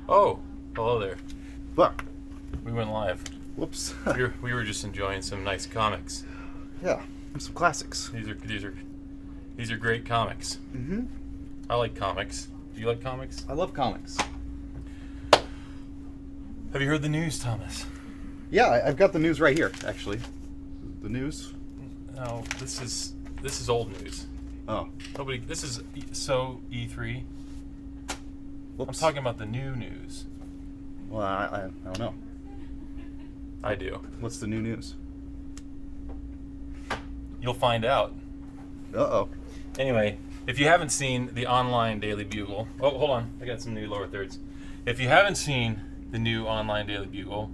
Oh, hello there. But, We went live. whoops. We were just enjoying some nice comics. Yeah, some classics. These are great comics. Mm-hmm. I like comics. Do you like comics? I love comics. Have you heard the news, Thomas? Yeah, I've got the news right here, actually. The news? No, this is old news. Oh. This is E3. Whoops. I'm talking about the new news. Well, I don't know. I do. What's the new news? You'll find out. Uh-oh. Anyway, if you haven't seen the online Daily Bugle... Oh, hold on. I got some new lower thirds. If you haven't seen the new online Daily Bugle,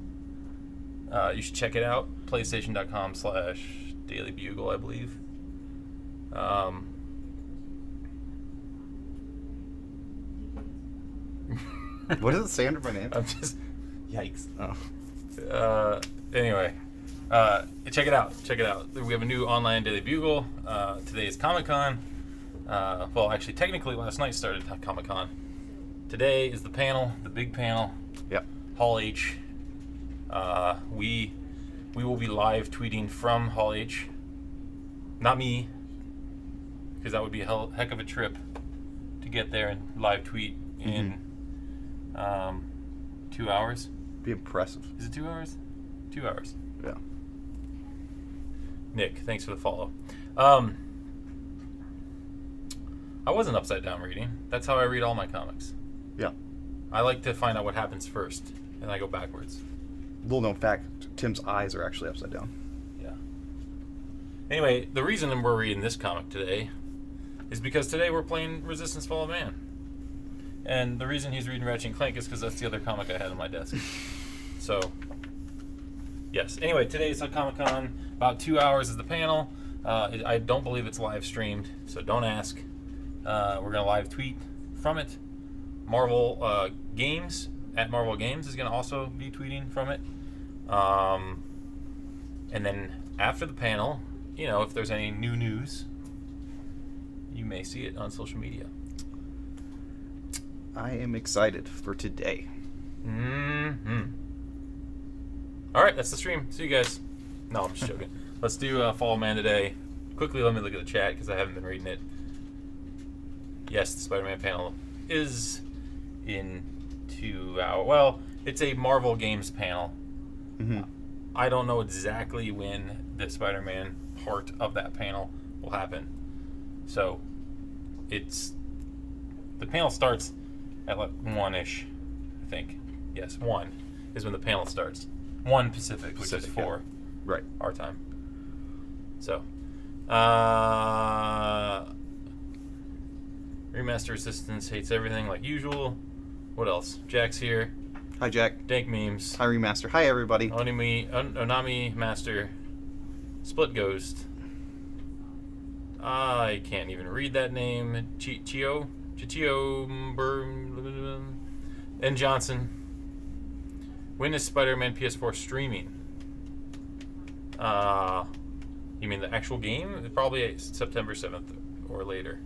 you should check it out. PlayStation.com/Daily Bugle, I believe. What does it say under my name? I'm just... Yikes. Oh. Anyway, check it out. Check it out. We have a new online Daily Bugle. Today is Comic-Con. Well, actually, technically, last night started Comic-Con. Today is the panel, the big panel. Yep. Hall H. We will be live tweeting from Hall H. Not me, because that would be a heck of a trip to get there and live tweet in 2 hours. Be impressive. Is it 2 hours? 2 hours. Yeah. Nick, thanks for the follow. I wasn't upside down reading. That's how I read all my comics. Yeah. I like to find out what happens first, and I go backwards. Little known fact, Tim's eyes are actually upside down. Yeah. Anyway, the reason we're reading this comic today is because today we're playing Resistance Fall of Man. And the reason he's reading Ratchet & Clank is because that's the other comic I had on my desk. So, yes. Anyway, today's at Comic-Con. About 2 hours is the panel. I don't believe it's live streamed, so don't ask. We're going to live tweet from it. Marvel Games, at Marvel Games, is going to also be tweeting from it. And then after the panel, you know, if there's any new news, you may see it on social media. I am excited for today. Mm-hmm. All right, that's the stream. See you guys. No, I'm just joking. Let's do Fall Man today. Quickly, let me look at the chat because I haven't been reading it. Yes, the Spider-Man panel is in 2 hours. Well, it's a Marvel Games panel. Mm-hmm. I don't know exactly when the Spider-Man part of that panel will happen. So, the panel starts at like 1-ish, I think. Yes, 1 is when the panel starts. 1 Pacific, which is 4 yeah. Right. our time. So, Remaster Resistance hates everything like usual. What else? Jack's here. Hi, Jack. Dank memes. Hi, Remaster. Hi, everybody. Onami Master. Split Ghost. I can't even read that name. Chichio and Johnson. When is Spider-Man PS4 streaming? You mean the actual game? Probably September 7th or later.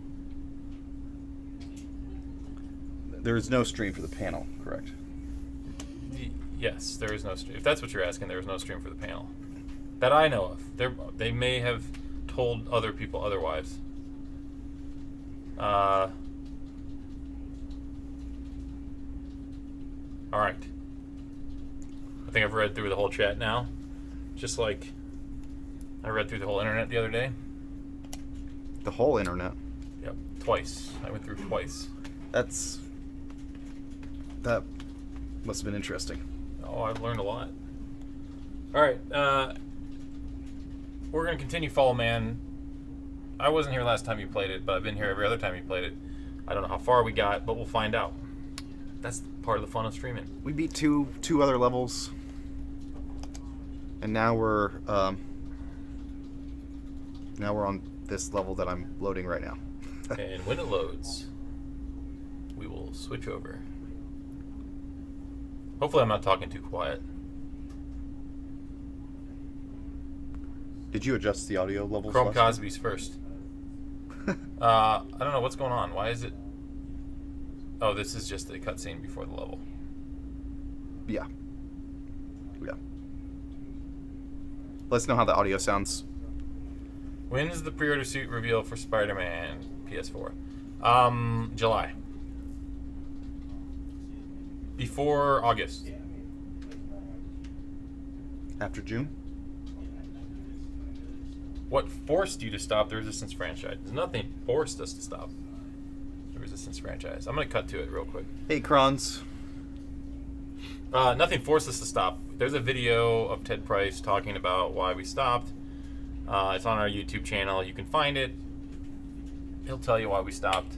There is no stream for the panel, correct? Yes, there is no stream. If that's what you're asking, there is no stream for the panel. That I know of. They may have told other people otherwise. Alright. I think I've read through the whole chat now. Just like I read through the whole internet the other day. The whole internet? Yep, twice. I went through twice. That must have been interesting. Oh, I've learned a lot. Alright, we're going to continue Fall Man. I wasn't here last time you played it, but I've been here every other time you played it. I don't know how far we got, but we'll find out. That's part of the fun of streaming. We beat two other levels, and now we're on this level that I'm loading right now. And when it loads, we will switch over. Hopefully I'm not talking too quiet. Did you adjust the audio levels? Chrome Cosby's first. I don't know what's going on. Why is it... Oh, this is just the cutscene before the level. Yeah. Yeah. Let us know how the audio sounds. When is the pre-order suit reveal for Spider-Man PS4? July. Before August. After June? What forced you to stop the Resistance franchise? Nothing forced us to stop the Resistance franchise. I'm going to cut to it real quick. Hey, Crons. Nothing forced us to stop. There's a video of Ted Price talking about why we stopped. It's on our YouTube channel. You can find it. He'll tell you why we stopped.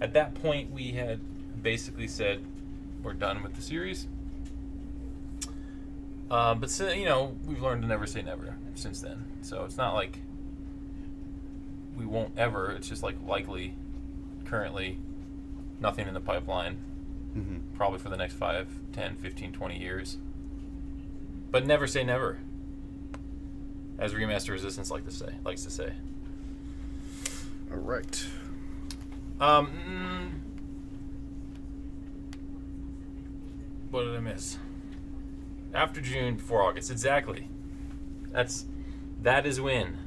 At that point, we had basically said we're done with the series. But we've learned to never say never since then. So it's not like we won't ever. It's just like likely, currently, nothing in the pipeline. Mm-hmm. Probably for the next 5, 10, 15, 20 years. But never say never. As Remaster Resistance likes to say. All right. What did I miss? After June, before August. Exactly. That is when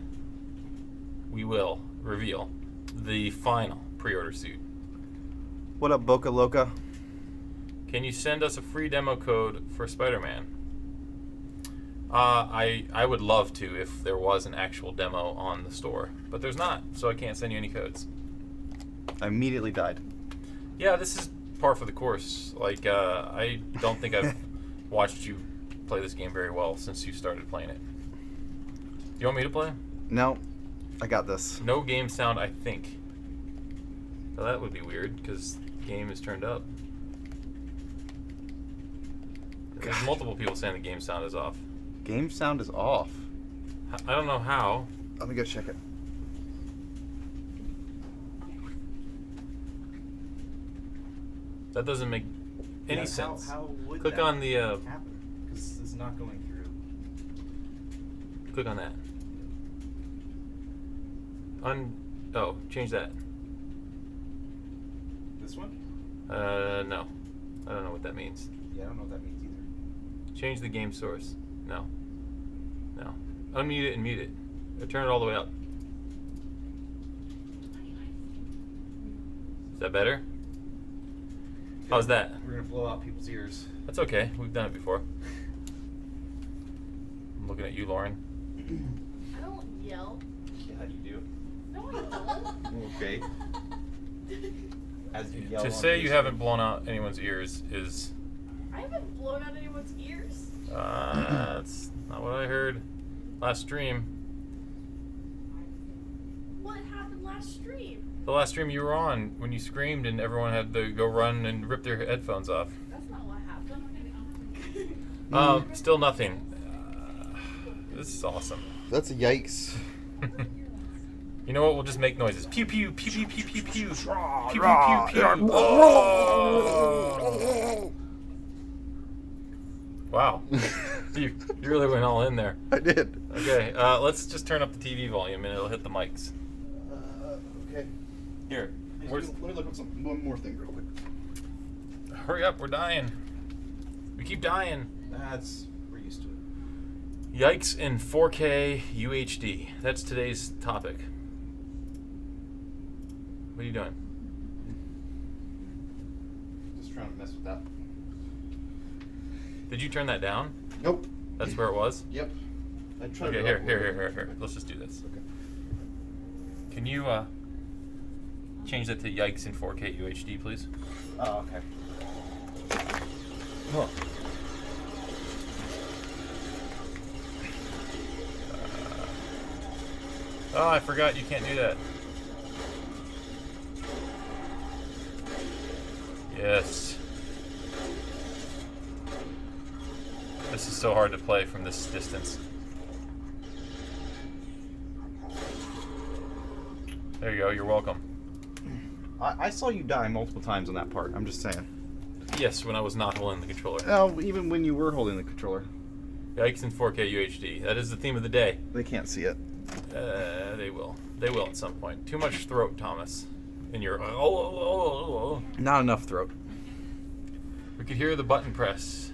we will reveal the final pre-order suit. What up, Boca Loca? Can you send us a free demo code for Spider-Man? I would love to if there was an actual demo on the store, but there's not, so I can't send you any codes. I immediately died. Yeah, this is par for the course. Like, I don't think I've watched you play this game very well since you started playing it. You want me to play? No, I got this. No game sound, I think. So that would be weird, because the game is turned up. There's multiple people saying the game sound is off. Game sound is off. I don't know how. Let me go check it. That doesn't make any Yeah, sense. How would Click that on the. happen? Because it's not going through. Click on that. Change that. This one? No. I don't know what that means. Yeah, I don't know what that means either. Change the game source. No. No. Unmute it and mute it. Or turn it all the way up. Is that better? How's that? We're gonna blow out people's ears. That's okay. We've done it before. I'm looking at you, Lauren. I don't yell. Yeah, you do. No, I don't. Okay. As you yell To on say you your haven't screen. blown out anyone's ears is... I haven't blown out anyone's ears. that's not what I heard last stream. What happened last stream? The last stream you were on when you screamed and everyone had to go run and rip their headphones off. That's not what happened. Still nothing. This is awesome. That's a yikes. You know what? We'll just make noises. Pew pew pew pew pew pew pew. Pew pew Rah, pew rah, pew. rah. Oh. Wow. you really went all in there. I did. Okay, let's just turn up the TV volume and it'll hit the mics. Okay. Here. Let me look up one more thing real quick. Hurry up, we're dying. We keep dying. We're used to it. Yikes in 4K UHD. That's today's topic. What are you doing? Just trying to mess with that. Did you turn that down? Nope. That's where it was? Yep. I tried Okay, to here. Let's just do this. Okay. Can you change that to yikes in 4K UHD, please? Oh, okay. Huh. Oh, I forgot you can't do that. Yes. This is so hard to play from this distance. There you go, you're welcome. I saw you die multiple times on that part. I'm just saying. Yes, when I was not holding the controller. Oh, even when you were holding the controller. Yikes in 4K UHD. That is the theme of the day. They can't see it. They will. They will at some point. Too much throat, Thomas. In your... Oh. Not enough throat. We could hear the button press.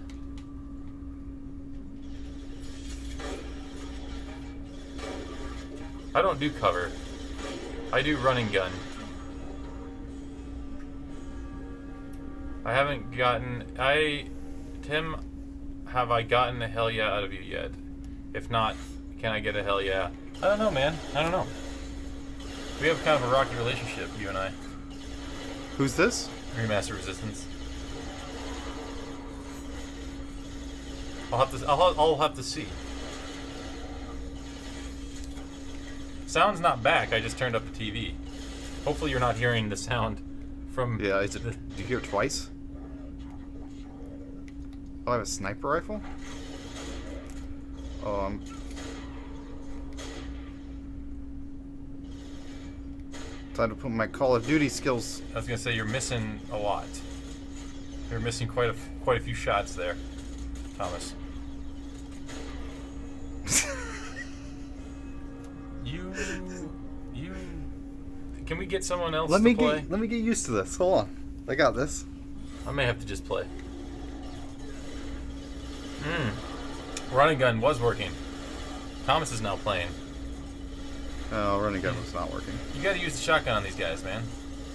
I don't do cover. I do run and gun. I haven't gotten... Tim, have I gotten a hell yeah out of you yet? If not, can I get a hell yeah? I don't know, man. I don't know. We have kind of a rocky relationship, you and I. Who's this? Remaster Resistance. I'll have to see. Sound's not back. I just turned up the TV. Hopefully, you're not hearing the sound from. Yeah, did you hear it twice? Oh, I have a sniper rifle? Oh, I'm... Time to put my Call of Duty skills. I was gonna say you're missing a lot. You're missing quite a few shots there, Thomas. You. Can we get someone else to play? Let me get used to this. Hold on, I got this. I may have to just play. Run and gun was working. Thomas is now playing. Oh, running gun was not working. You gotta use the shotgun on these guys, man.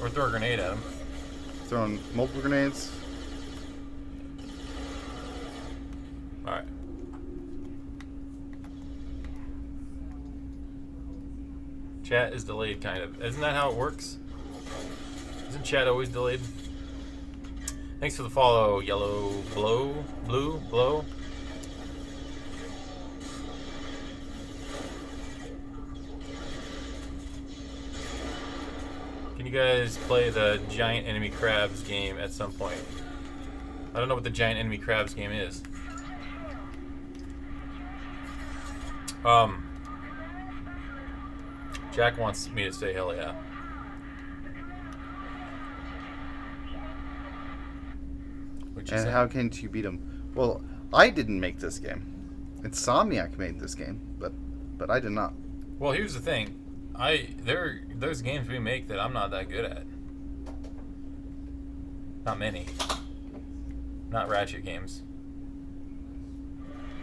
Or throw a grenade at them. Throwing multiple grenades. Alright. Chat is delayed, kind of. Isn't that how it works? Isn't chat always delayed? Thanks for the follow, yellow, blue, blow. Can you guys play the Giant Enemy Crabs game at some point? I don't know what the Giant Enemy Crabs game is. Jack wants me to say hell yeah. And how can you beat him? Well, I didn't make this game. Insomniac made this game, but I did not. Well, here's the thing. There's games we make that I'm not that good at. Not many. Not Ratchet games.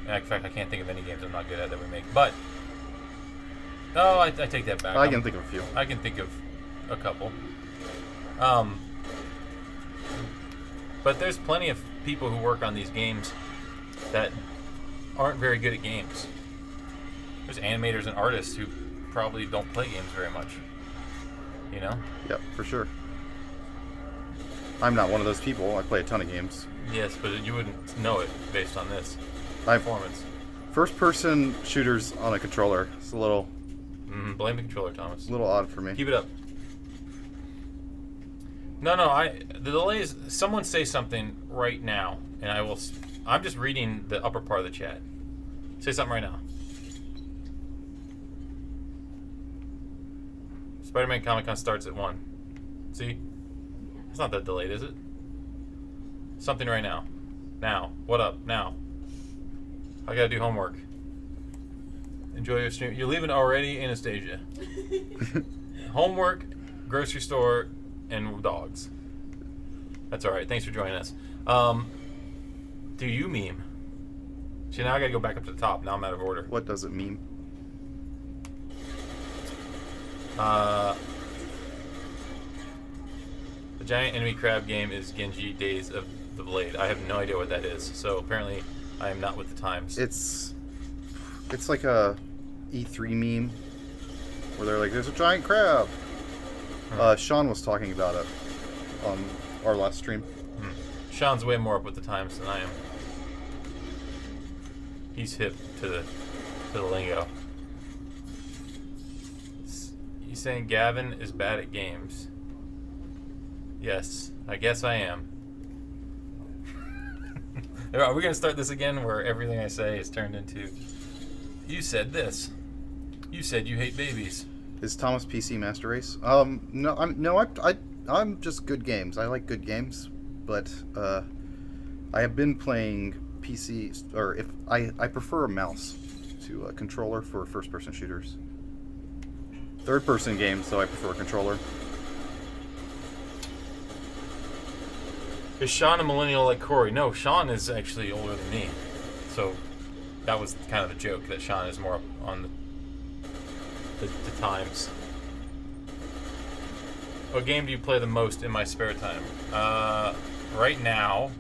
In fact, I can't think of any games I'm not good at that we make. But no, I take that back. I can think of a few. I can think of a couple. But there's plenty of people who work on these games that aren't very good at games. There's animators and artists who probably don't play games very much. You know? Yep, for sure. I'm not one of those people. I play a ton of games. Yes, but you wouldn't know it based on this I've performance. First-person shooters on a controller. It's a little Blame the controller, Thomas. odd for me. Keep it up. No, the delay is... Someone say something right now, and I will... I'm just reading the upper part of the chat. Say something right now. Spider-Man Comic-Con starts at 1. See? It's not that delayed, is it? Something right now. Now. What up? Now. I gotta do homework. Enjoy your stream. You're leaving already, Anastasia. Homework, grocery store, and dogs. That's alright. Thanks for joining us. Do you meme? See, now I gotta go back up to the top. Now I'm out of order. What does it mean? The Giant Enemy Crab game is Genji Days of the Blade. I have no idea what that is, so apparently I am not with the times. It's like a E3 meme where they're like, "There's a giant crab." Sean was talking about it on our last stream. Sean's way more up with the times than I am. He's hip to the lingo. You saying Gavin is bad at games? Yes, I guess I am. Are we gonna start this again, where everything I say is turned into, "You said this. You said you hate babies." Is Thomas PC Master Race? No, I'm just good games. I like good games, but I have been playing PC, or if I prefer a mouse to a controller for first-person shooters. Third-person games, though, I prefer a controller. Is Sean a millennial like Corey? No, Sean is actually older than me. So that was kind of the joke, that Sean is more up on the the times. What game do you play the most in my spare time? Right now.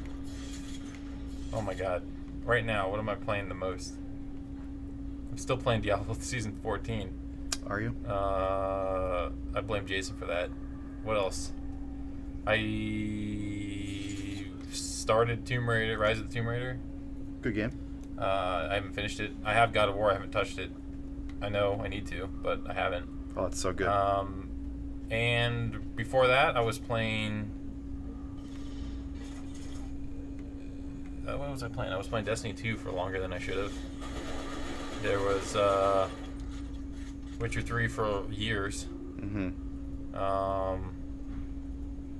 Oh my god. Right now, what am I playing the most? I'm still playing Diablo Season 14. Are you? I blame Jason for that. What else? I started Tomb Raider, Rise of the Tomb Raider. Good game. I haven't finished it. I have God of War. I haven't touched it. I know I need to, but I haven't. Oh, it's so good. And before that, I was playing. What was I playing? I was playing Destiny 2 for longer than I should have. There was Witcher 3 for years. Mm-hmm.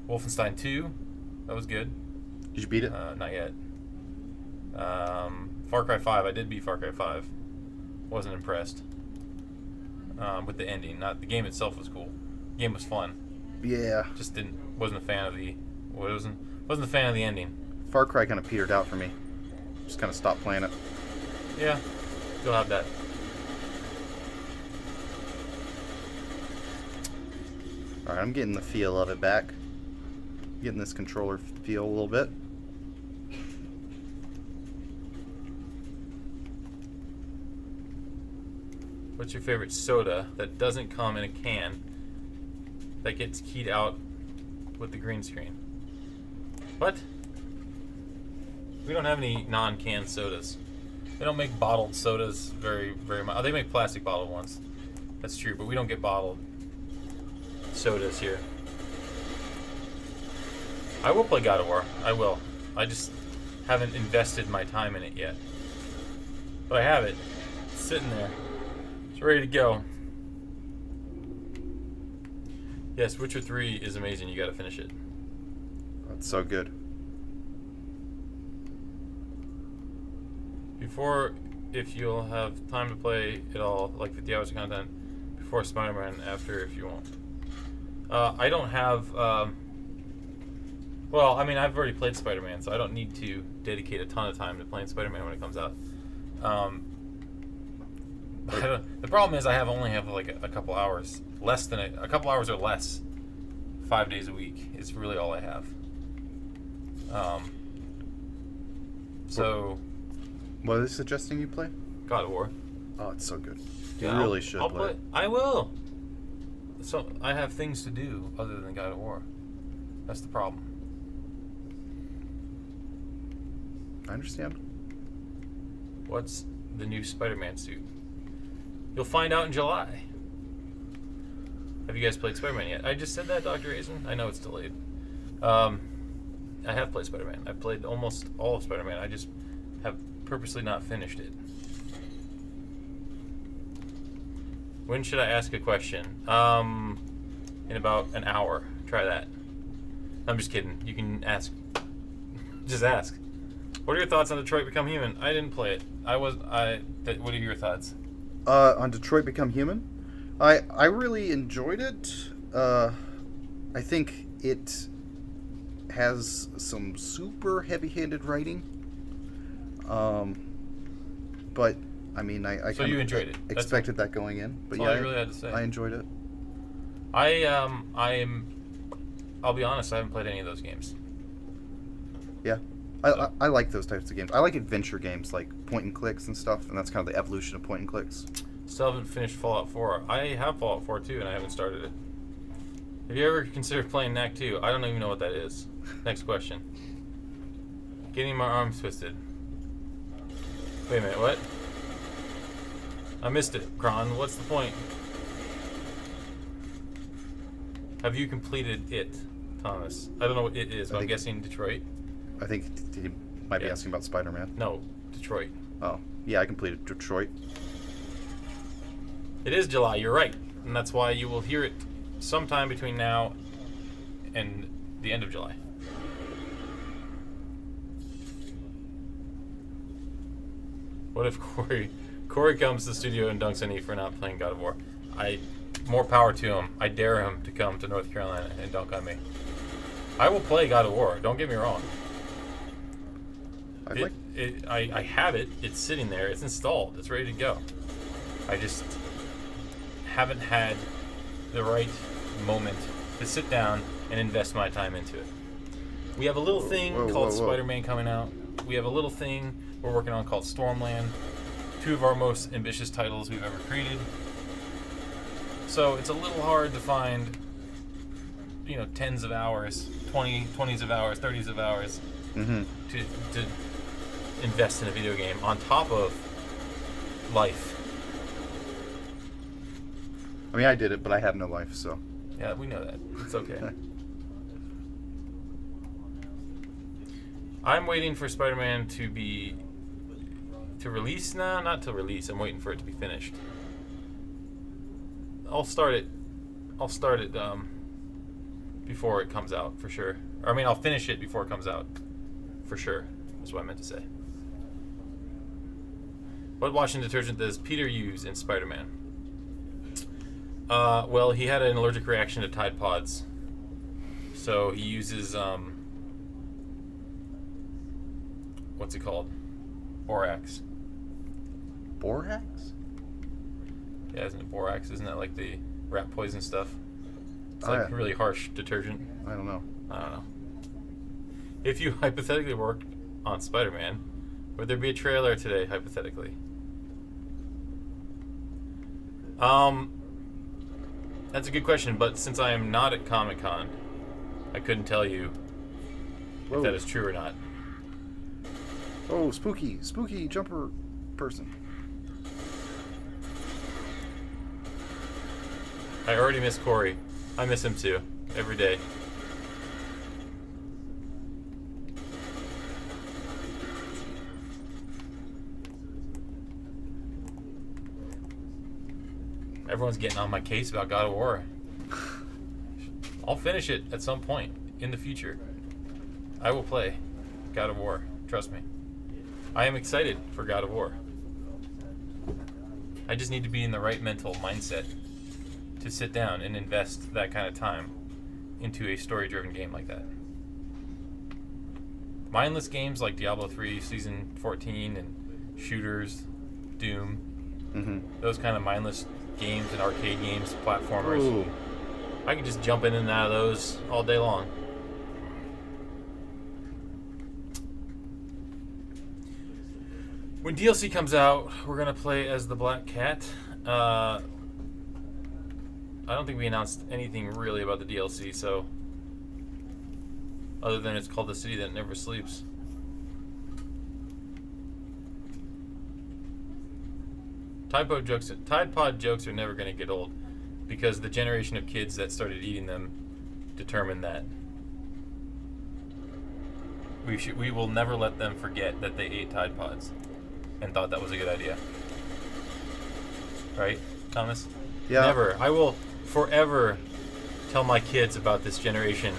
Wolfenstein 2, that was good. Did you beat it? Not yet. Far Cry 5, I did beat Far Cry 5. Wasn't impressed with the ending. Not the game itself was cool. The game was fun. Yeah. Just wasn't a fan of the wasn't a fan of the ending. Far Cry kind of petered out for me. Just kind of stopped playing it. Yeah, you'll have that. All right, I'm getting the feel of it back. Getting this controller feel a little bit. What's your favorite soda that doesn't come in a can that gets keyed out with the green screen? What? We don't have any non-canned sodas. They don't make bottled sodas very much. Oh, they make plastic bottled ones. That's true, but we don't get bottled sodas here. I will play God of War. I will. I just haven't invested my time in it yet. But I have it. It's sitting there. It's ready to go. Yes, Witcher 3 is amazing. You gotta finish it. That's so good. Before, if you'll have time to play it all, like 50 hours of content, before Spider-Man, after if you won't. I don't have, well, I mean, I've already played Spider-Man, so I don't need to dedicate a ton of time to playing Spider-Man when it comes out. The problem is I only have like a couple hours, less than a couple hours or less, 5 days a week is really all I have. So, What are they suggesting you play? God of War. Oh, it's so good. You Yeah, really should I'll play it. I will. So I have things to do other than God of War. That's the problem. I understand. What's the new Spider-Man suit? You'll find out in July. Have you guys played Spider-Man yet? I just said that, Dr. Aizen. I know it's delayed. I have played Spider-Man. I've played almost all of Spider-Man. I just have purposely not finished it. When should I ask a question? In about an hour. Try that. I'm just kidding. You can ask. Just ask. What are your thoughts on Detroit Become Human? I didn't play it. What are your thoughts? On Detroit Become Human, I really enjoyed it. I think it has some super heavy-handed writing. But I mean, I So you enjoyed it. Expected that going in, but That's all I really had to say. I enjoyed it. I'll be honest. I haven't played any of those games. Yeah, I like those types of games. I like adventure games like point and clicks and stuff, and that's kind of the evolution of point and clicks. Still haven't finished Fallout 4. I have Fallout 4 too, and I haven't started it. Have you ever considered playing NAC 2? I don't even know what that is. Next question. Getting my arms twisted. Wait a minute, what? I missed it, Kron. What's the point? Have you completed it, Thomas? I don't know what it is, but I'm guessing Detroit. I think he might be asking about Spider-Man. No, Detroit. Oh, yeah, I completed Detroit. It is July, you're right. And that's why you will hear it sometime between now and the end of July. What if Corey comes to the studio and dunks on E for not playing God of War? More power to him. I dare him to come to North Carolina and dunk on me. I will play God of War, don't get me wrong. I have it. It's sitting there. It's installed. It's ready to go. I just haven't had the right moment to sit down and invest my time into it. We have a little thing called Spider-Man coming out. We have a little thing we're working on called Stormland. 2 of our most ambitious titles we've ever created. So it's a little hard to find, tens of hours, 20s of hours, 30s of hours to invest in a video game on top of life. I mean, I did it, but I have no life, so. Yeah, we know that. It's okay. I'm waiting for Spider-Man to release. No, not to release. I'm waiting for it to be finished. I'll start it before it comes out, for sure. Or, I mean, I'll finish it before it comes out, for sure. That's what I meant to say. What washing detergent does Peter use in Spider-Man? Well, he had an allergic reaction to Tide Pods. So he uses, what's it called? Borax. Borax? Yeah, isn't it borax? Isn't that like the rat poison stuff? It's Oh, like yeah. really harsh detergent. I don't know. I don't know. If you hypothetically worked on Spider-Man, would there be a trailer today, hypothetically? That's a good question, but since I am not at Comic-Con, I couldn't tell you if that is true or not. Oh, spooky jumper person. I already miss Corey. I miss him too, every day. Everyone's getting on my case about God of War. I'll finish it at some point in the future. I will play God of War. Trust me. I am excited for God of War. I just need to be in the right mental mindset to sit down and invest that kind of time into a story-driven game like that. Mindless games like Diablo 3 Season 14 and shooters, Doom, those kind of mindless games and arcade games, platformers. Ooh. I can just jump in and out of those all day long. When DLC comes out, we're going to play as the Black Cat. I don't think we announced anything really about the DLC, so other than it's called The City That Never Sleeps. Tide Pod jokes are never going to get old because the generation of kids that started eating them determined that we will never let them forget that they ate Tide Pods and thought that was a good idea. Right, Thomas? Yeah. Never. I will forever tell my kids about this generation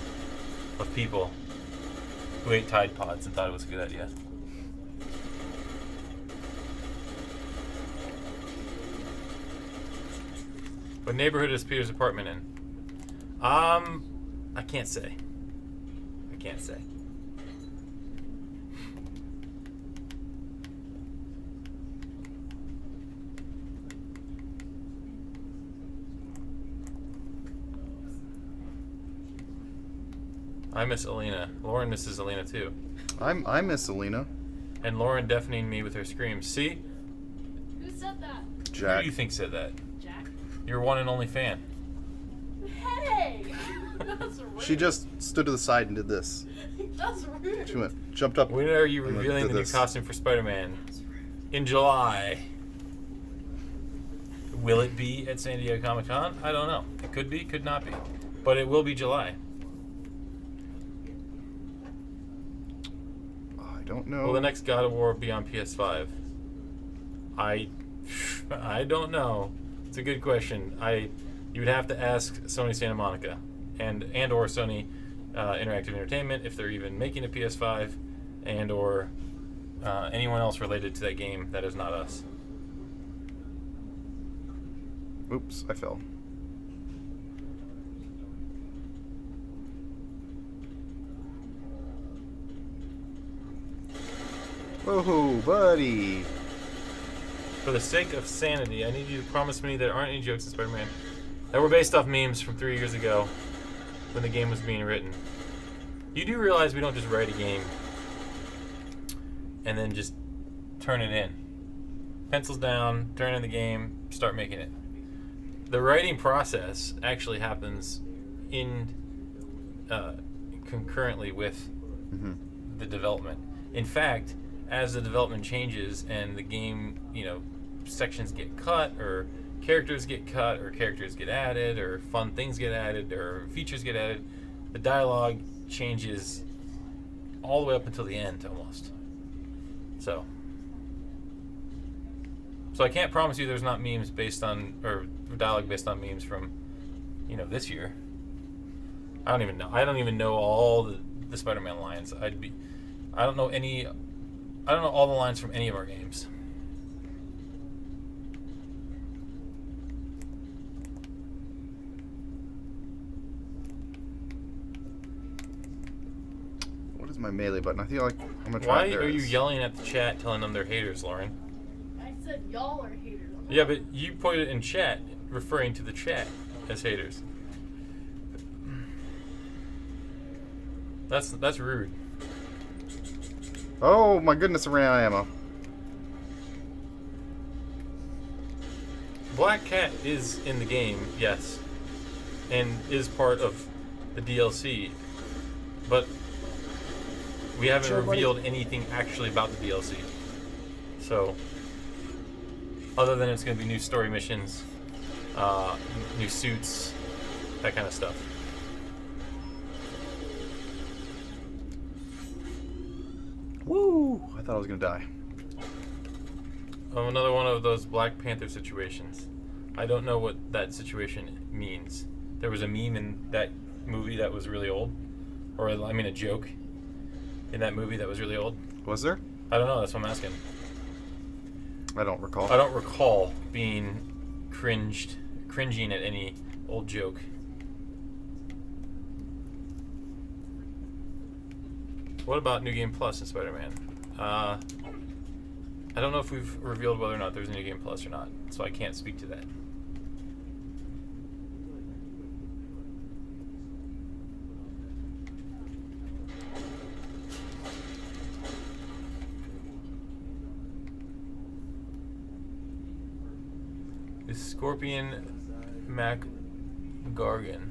of people who ate Tide Pods and thought it was a good idea. What neighborhood is Peter's apartment in? I can't say. I can't say. I miss Alina. Lauren misses Alina too. I miss Alina. And Lauren deafening me with her screams. See? Who said that? Who Jack. do you think said that? Jack? Your one and only fan. Hey! That's rude. She just stood to the side and did this. That's rude. She jumped up. When are you and revealing did the new this. costume for Spider-Man? In July. Will it be at San Diego Comic-Con? I don't know. It could be, could not be. But it will be July. I don't know. Will the next God of War be on PS5? I don't know. It's a good question. You would have to ask Sony Santa Monica and or Sony Interactive Entertainment if they're even making a PS5 and or anyone else related to that game that is not us. Oops, I fell. Whoa, buddy. For the sake of sanity, I need you to promise me there aren't any jokes in Spider-Man that were based off memes from 3 years ago when the game was being written. You do realize we don't just write a game and then just turn it in. Pencils down, turn in the game, start making it. The writing process actually happens in concurrently with the development. In fact, as the development changes and the game, sections get cut or characters get cut or characters get added or fun things get added or features get added, the dialogue changes all the way up until the end almost. So I can't promise you there's not memes based on, or dialogue based on memes from, this year. I don't even know. I don't even know all the Spider-Man lines. I don't know all the lines from any of our games. What is my melee button? I feel like I'm gonna try. Why are you yelling at the chat, telling them they're haters, Lauren? I said y'all are haters. Yeah, but you put it in chat, referring to the chat as haters. That's rude. Oh my goodness, I ran out of ammo. Black Cat is in the game, yes, and is part of the DLC, but we haven't revealed anything actually about the DLC. So, other than it's going to be new story missions, new suits, that kind of stuff. Woo! I thought I was gonna die. Another one of those Black Panther situations. I don't know what that situation means. There was a meme in that movie that was really old, or a joke in that movie that was really old. Was there? I don't know. That's what I'm asking. I don't recall. I don't recall being cringing at any old joke. What about New Game Plus in Spider-Man? I don't know if we've revealed whether or not there's a New Game Plus or not, so I can't speak to that. Is Scorpion Mac Gargan?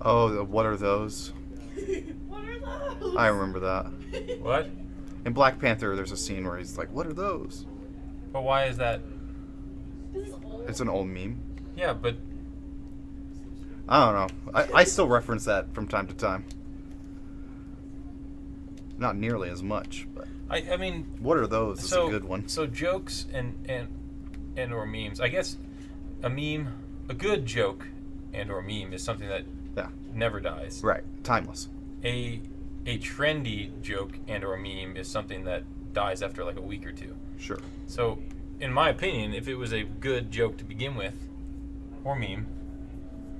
Oh, what are those? What are those? I remember that. What? In Black Panther, there's a scene where he's like, "What are those?" But why is that? This is old. It's an old meme. Yeah, but I don't know. I still reference that from time to time. Not nearly as much, but I mean, what are those? It's a good one. So jokes and or memes. I guess a good joke and or meme is something that never dies. Right. Timeless. A trendy joke and or meme is something that dies after like a week or two. Sure. So, in my opinion, if it was a good joke to begin with, or meme,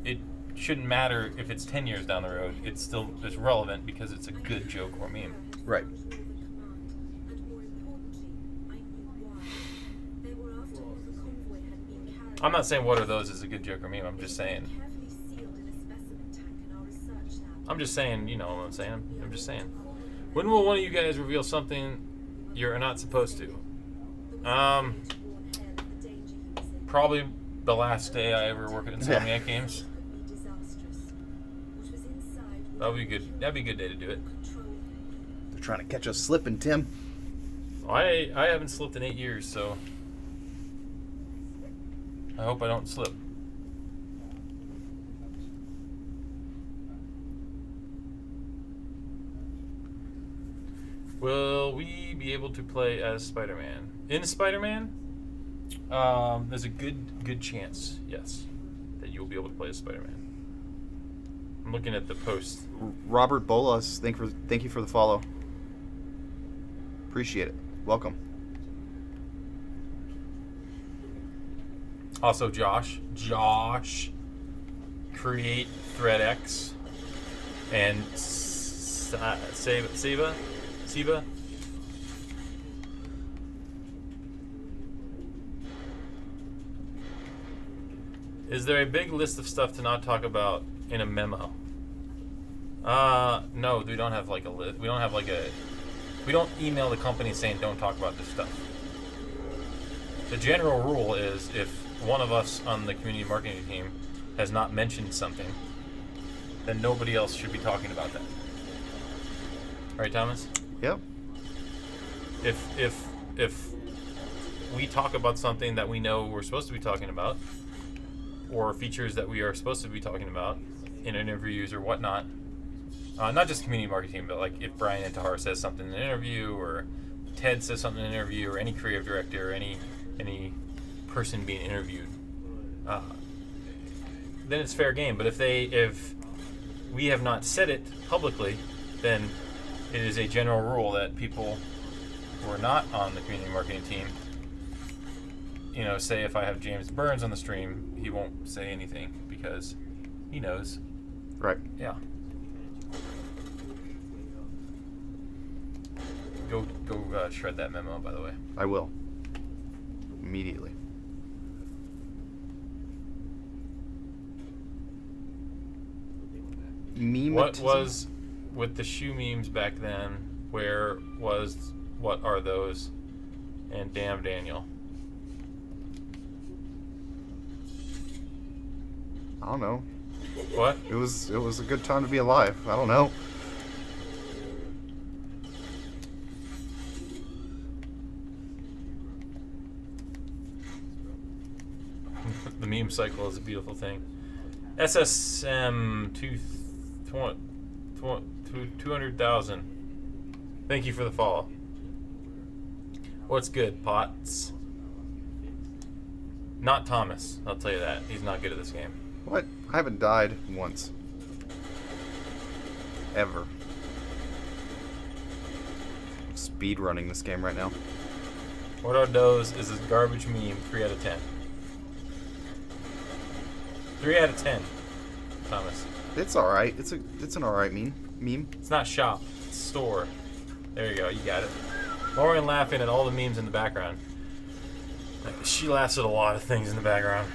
it shouldn't matter if it's 10 years down the road. It's relevant because it's a good joke or meme. Right. I'm not saying what are those is a good joke or meme. I'm just saying, you know what I'm saying? I'm just saying. When will one of you guys reveal something you're not supposed to? Probably the last day I ever work at Insomniac Games. That'd be good. That'd be a good day to do it. They're trying to catch us slipping, Tim. I haven't slipped in 8 years, so I hope I don't slip. Will we be able to play as Spider-Man? In Spider-Man, there's a good chance, yes, that you'll be able to play as Spider-Man. I'm looking at the post. Robert Bolas, thank you for the follow. Appreciate it. Welcome. Also, Josh, create ThreadX, and Siva. Is there a big list of stuff to not talk about in a memo? No, we don't have like a list. We don't have like a. We don't email the company saying don't talk about this stuff. The general rule is if one of us on the community marketing team has not mentioned something, then nobody else should be talking about that. Right, Thomas? Yep. If we talk about something that we know we're supposed to be talking about, or features that we are supposed to be talking about in interviews or whatnot, not just community marketing, but like if Brian Intihar says something in an interview, or Ted says something in an interview, or any creative director, or any person being interviewed, then it's fair game. But if we have not said it publicly, then it is a general rule that people who are not on the community marketing team, say if I have James Burns on the stream, he won't say anything because he knows. Right. Yeah. Go shred that memo, by the way. I will. Immediately. What was with the shoe memes back then? What are those? And damn Daniel. I don't know. What? It was a good time to be alive. I don't know. The meme cycle is a beautiful thing. SSM 200,000. Thank you for the follow. What's good, Potts? Not Thomas, I'll tell you that. He's not good at this game. What? I haven't died once. Ever. Speed running this game right now. What are those is a garbage meme, 3 out of 10. 3 out of 10, Thomas. It's alright. It's an alright meme. It's not shop, it's store. There you go, you got it. Lauren laughing at all the memes in the background. She laughs at a lot of things in the background.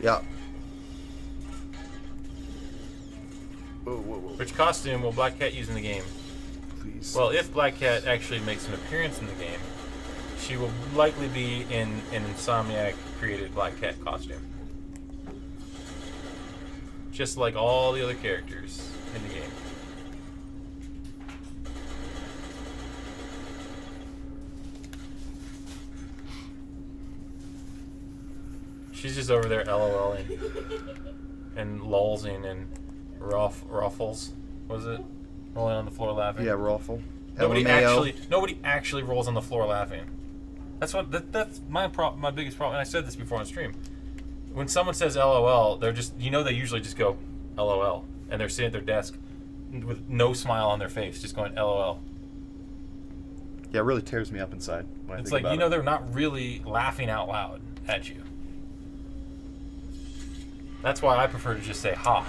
Yeah. Whoa. Which costume will Black Cat use in the game? Please. Well, if Black Cat actually makes an appearance in the game, she will likely be in an Insomniac created Black Cat costume. Just like all the other characters in the game. She's just over there LOLing and lolzing and ruffles. Was it? Rolling on the floor laughing. Yeah, Raffle. Nobody LMAO. actually rolls on the floor laughing. That's my biggest problem. And I said this before on stream. When someone says LOL, they're just they usually just go LOL, and they're sitting at their desk with no smile on their face, just going LOL. Yeah, it really tears me up inside when I It's think like about it. they're not really laughing out loud at you. That's why I prefer to just say ha.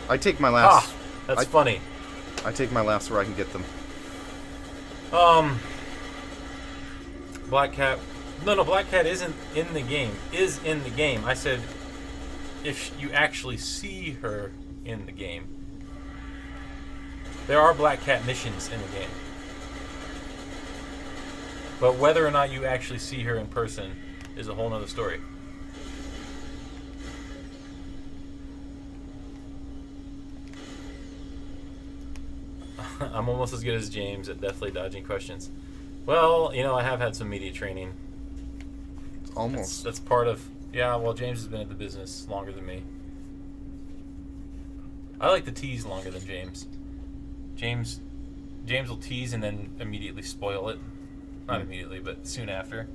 I take my laughs. Ha. That's funny. I take my laughs where I can get them. Black Cat. No, Black Cat isn't in the game. Is in the game. I said if you actually see her in the game. There are Black Cat missions in the game. But whether or not you actually see her in person is a whole nother story. I'm almost as good as James at deftly dodging questions. Well, I have had some media training. Almost. That's part of... Yeah, well, James has been at the business longer than me. I like to tease longer than James. James will tease and then immediately spoil it. Not immediately, but soon after.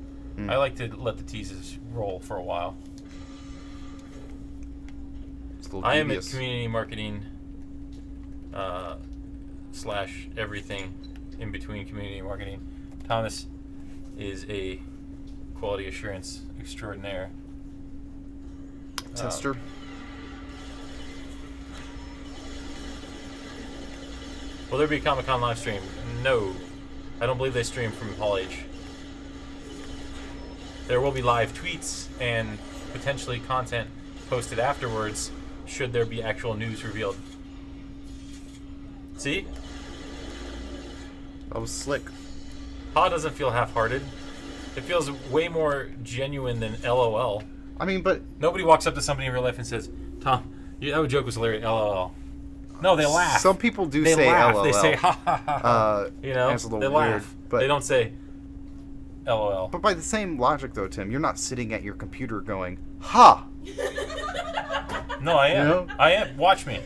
I like to let the teases roll for a while. It's a little I am at devious. community marketing / everything in between community marketing. Thomas is a quality assurance extraordinaire. Tester. Will there be a Comic-Con live stream? No. I don't believe they stream from Hall H. There will be live tweets and potentially content posted afterwards should there be actual news revealed. See? That was slick. Ha doesn't feel half-hearted. It feels way more genuine than LOL. I mean, but Nobody walks up to somebody in real life and says, Tom, that joke was hilarious, LOL. No, they laugh. some people do They say laugh. LOL. They say ha ha ha ha. You know, that's a little they weird, laugh. but They don't say LOL. But by the same logic, though, Tim, you're not sitting at your computer going, "Ha!" No, I am. You know? I am. Watch me.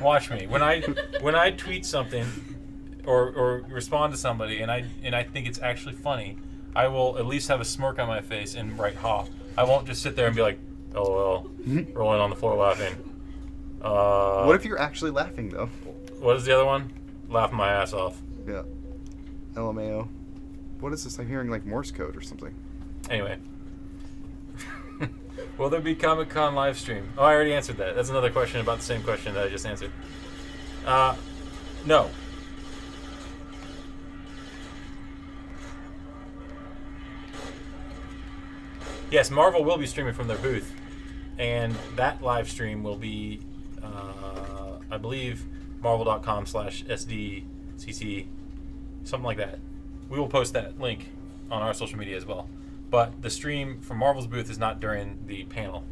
Watch me. When I tweet something or respond to somebody and I think it's actually funny, I will at least have a smirk on my face and write ha. I won't just sit there and be like, LOL, rolling on the floor laughing. What if you're actually laughing, though? What is the other one? Laughing my ass off. Yeah. LMAO. What is this? I'm hearing like Morse code or something. Anyway. Will there be Comic-Con live stream? Oh, I already answered that. That's another question about the same question that I just answered. No. Yes, Marvel will be streaming from their booth, and that live stream will be, I believe, marvel.com/SDCC, something like that. We will post that link on our social media as well. But the stream from Marvel's booth is not during the panel.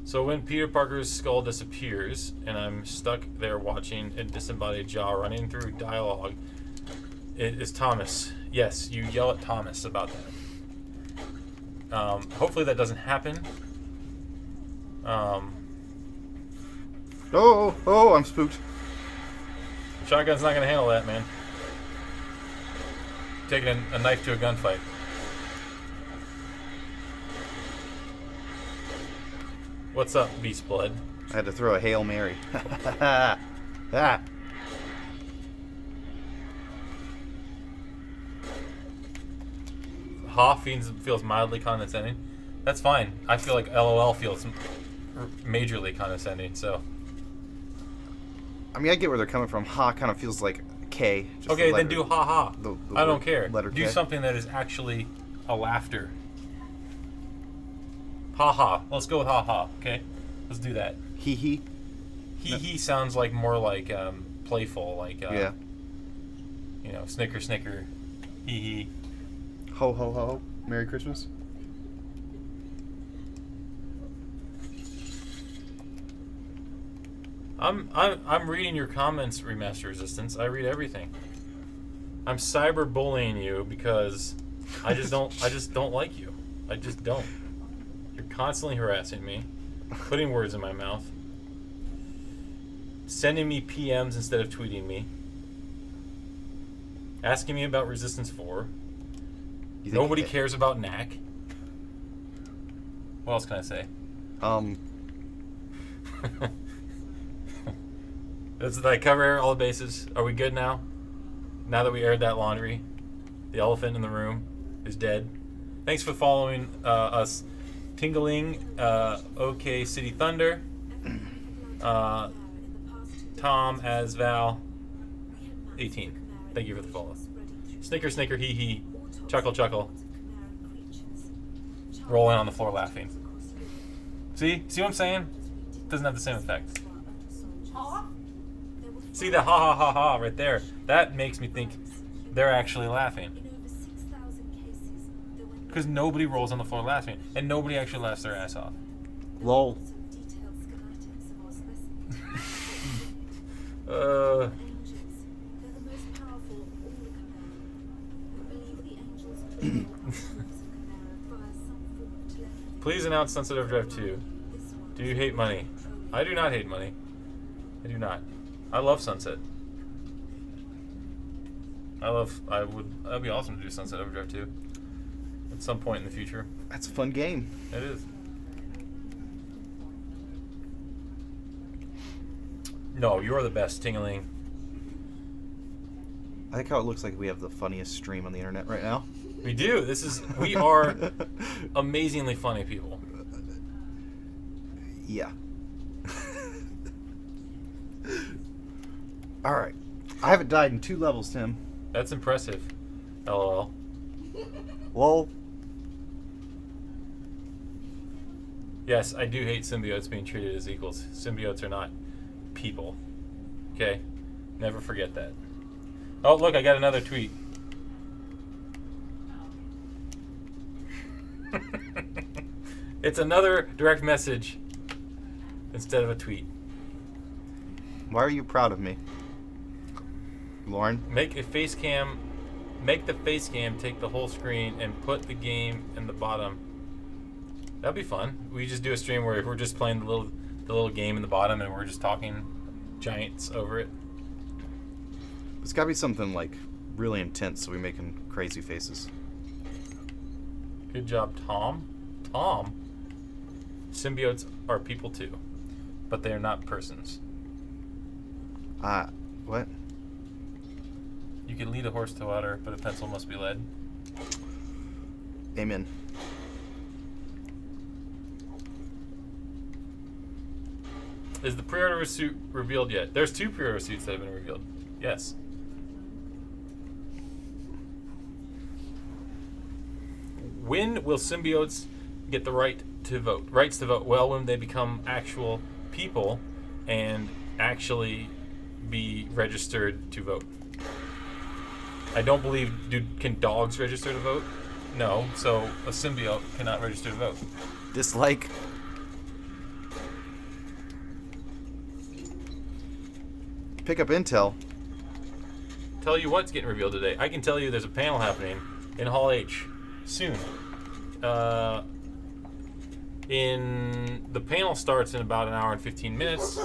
So when Peter Parker's skull disappears, and I'm stuck there watching a disembodied jaw running through dialogue, it is Thomas. Yes, you yell at Thomas about that. Hopefully that doesn't happen. Oh, I'm spooked. Shotgun's not going to handle that, man. Taking a knife to a gunfight. What's up, Beast Blood? I had to throw a Hail Mary. Ah. Ha feels mildly condescending. That's fine. I feel like LOL feels majorly condescending, so. I mean, I get where they're coming from. Ha kind of feels like K. Just Okay, the then letter- do ha ha. the I don't word- care. letter Do K. something that is actually a laughter. Ha ha. Let's go with ha ha, okay? Let's do that. Hee hee. He sounds like more like playful, like Yeah. you know, snicker snicker, hee hee. Ho ho ho. Merry Christmas. I'm reading your comments, Remaster Resistance. I read everything. I'm cyberbullying you because I just don't like you. I just don't. You're constantly harassing me, putting words in my mouth, sending me PMs instead of tweeting me, asking me about Resistance 4. You think- Nobody cares about Knack. What else can I say? Did I cover all the bases? Are we good now? Now that we aired that laundry, the elephant in the room is dead. Thanks for following us, Tingling, OK City Thunder, Tom as Val, 18. Thank you for the follow. Snicker, snicker, hee hee, chuckle, chuckle. Rolling on the floor laughing. See what I'm saying? Doesn't have the same effect. Ha? See the ha ha ha ha right there? That makes me think they're actually laughing. Because nobody rolls on the floor laughing, and nobody actually laughs their ass off. Lol. Please announce Sunset Overdrive 2. Do you hate money? I do not hate money. I do not. I love Sunset. That'd be awesome to do Sunset Overdrive 2 at some point in the future. That's a fun game. It is. No, you're the best, Tingling. I like how it looks like we have the funniest stream on the internet right now. We do. We are amazingly funny people. Yeah. All right. I haven't died in 2 levels, Tim. That's impressive. LOL. Lol. Yes, I do hate symbiotes being treated as equals. Symbiotes are not people. Okay? Never forget that. Oh, look, I got another tweet. It's another direct message instead of a tweet. Why are you proud of me, Lauren? Make the face cam take the whole screen and put the game in the bottom. That'd be fun. We just do a stream where we're just playing the little game in the bottom and we're just talking giants over it. It's got to be something like really intense, so we're making crazy faces. Good job, Tom. Tom. Symbiotes are people too, but they are not persons. What? You can lead a horse to water, but a pencil must be led. Amen. Is the pre-order suit revealed yet? There's 2 pre-order suits that have been revealed. Yes. When will symbiotes get the right to vote? Rights to vote? Well, when they become actual people and actually be registered to vote. I don't believe. Can dogs register to vote? No. So a symbiote cannot register to vote. Dislike. Pick up intel. Tell you what's getting revealed today. I can tell you there's a panel happening in Hall H soon. The panel starts in about an hour and 15 minutes.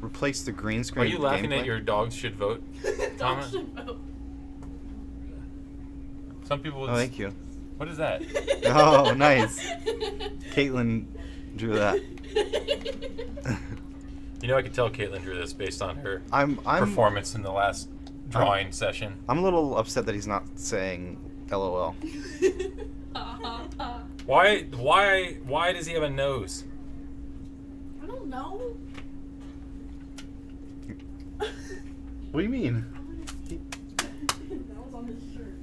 Replace the green screen. Are you laughing gameplay? at your dogs should vote, Thomas? Dogs should vote. Some people would. Oh, thank you. What is that? Oh, nice. Caitlin drew that. You know, I could tell Caitlin drew this based on her I'm performance in the last drawing session. I'm a little upset that he's not saying LOL. Why does he have a nose? I don't know. What do you mean? That was on his shirt.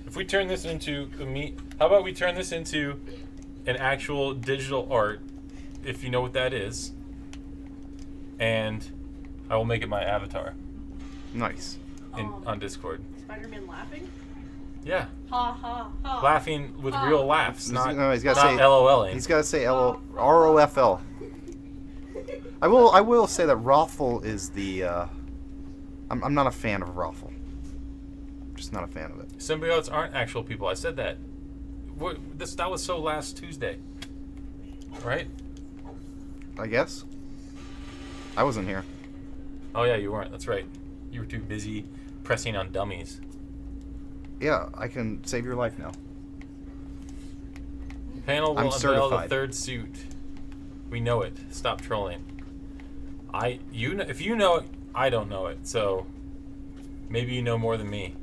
If we turn this into how about we turn this into an actual digital art, if you know what that is, and I will make it my avatar Nice. on Discord. Spider-Man laughing? Yeah, Ha ha ha. laughing with real laughs, not He's gotta not say LOLing. He's got to say ROFL. I will say that Rothful is the. I'm not a fan of Rothful. Just not a fan of it. Symbiotes aren't actual people. I said that. That was so last Tuesday, right? I guess. I wasn't here. Oh yeah, you weren't. That's right. You were too busy pressing on dummies. Yeah, I can save your life now. Panel will I'm unveil certified. the 3rd suit. We know it. Stop trolling. If you know it, I don't know it. So maybe you know more than me.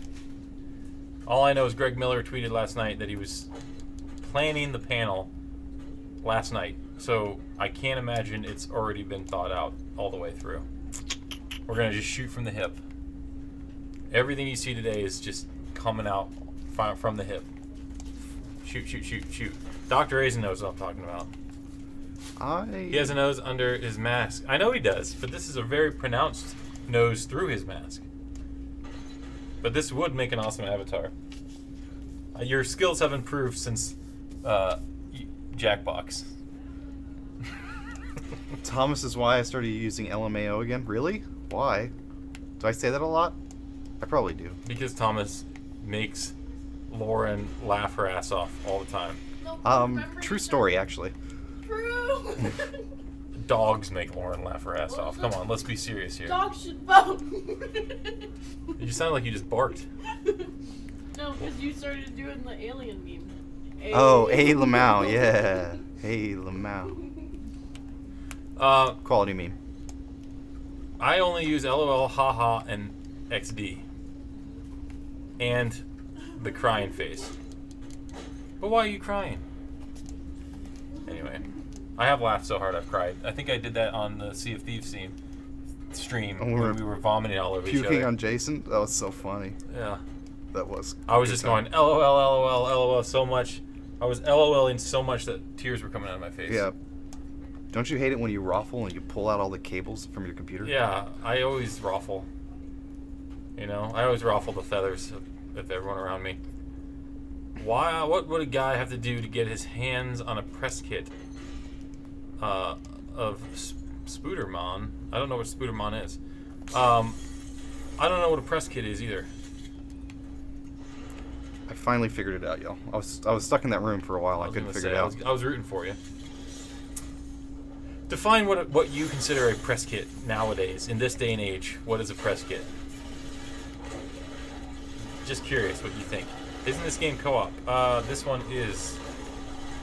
All I know is Greg Miller tweeted last night that he was planning the panel last night. So I can't imagine it's already been thought out all the way through. We're gonna just shoot from the hip. Everything you see today is just coming out from the hip. Shoot, shoot, shoot, shoot. Dr. Azen knows what I'm talking about. He has a nose under his mask. I know he does, but this is a very pronounced nose through his mask. But this would make an awesome avatar. Your skills have improved since Jackbox. Thomas is why I started using LMAO again. Really? Why? Do I say that a lot? I probably do. Because Thomas makes Lauren laugh her ass off all the time. No, True story, actually. True. Dogs make Lauren laugh her ass off. Come on, let's be serious here. Dogs should vote. You sound like you just barked. No, because you started doing the alien meme. Oh, hey Lamau, yeah. Hey Lamau. Quality meme. I only use LOL, haha, and XD. And the crying face. But why are you crying? Anyway, I have laughed so hard I've cried. I think I did that on the Sea of Thieves scene. stream Oh, when we were vomiting all over each Puking other. on Jason? That was so funny. Yeah. That was. I was good just time. going LOL, LOL, LOL so much. I was LOLing so much that tears were coming out of my face. Yeah. Don't you hate it when you raffle and you pull out all the cables from your computer? Yeah, I always raffle. You know, I always raffle the feathers of everyone around me. Why? What would a guy have to do to get his hands on a press kit of Spooderman? I don't know what Spooderman is. I don't know what a press kit is either. I finally figured it out, y'all. I was stuck in that room for a while. I was couldn't gonna figure say, it out. I was rooting for you. Define what you consider a press kit nowadays, in this day and age. What is a press kit? Just curious what you think. Isn't this game co-op? This one is.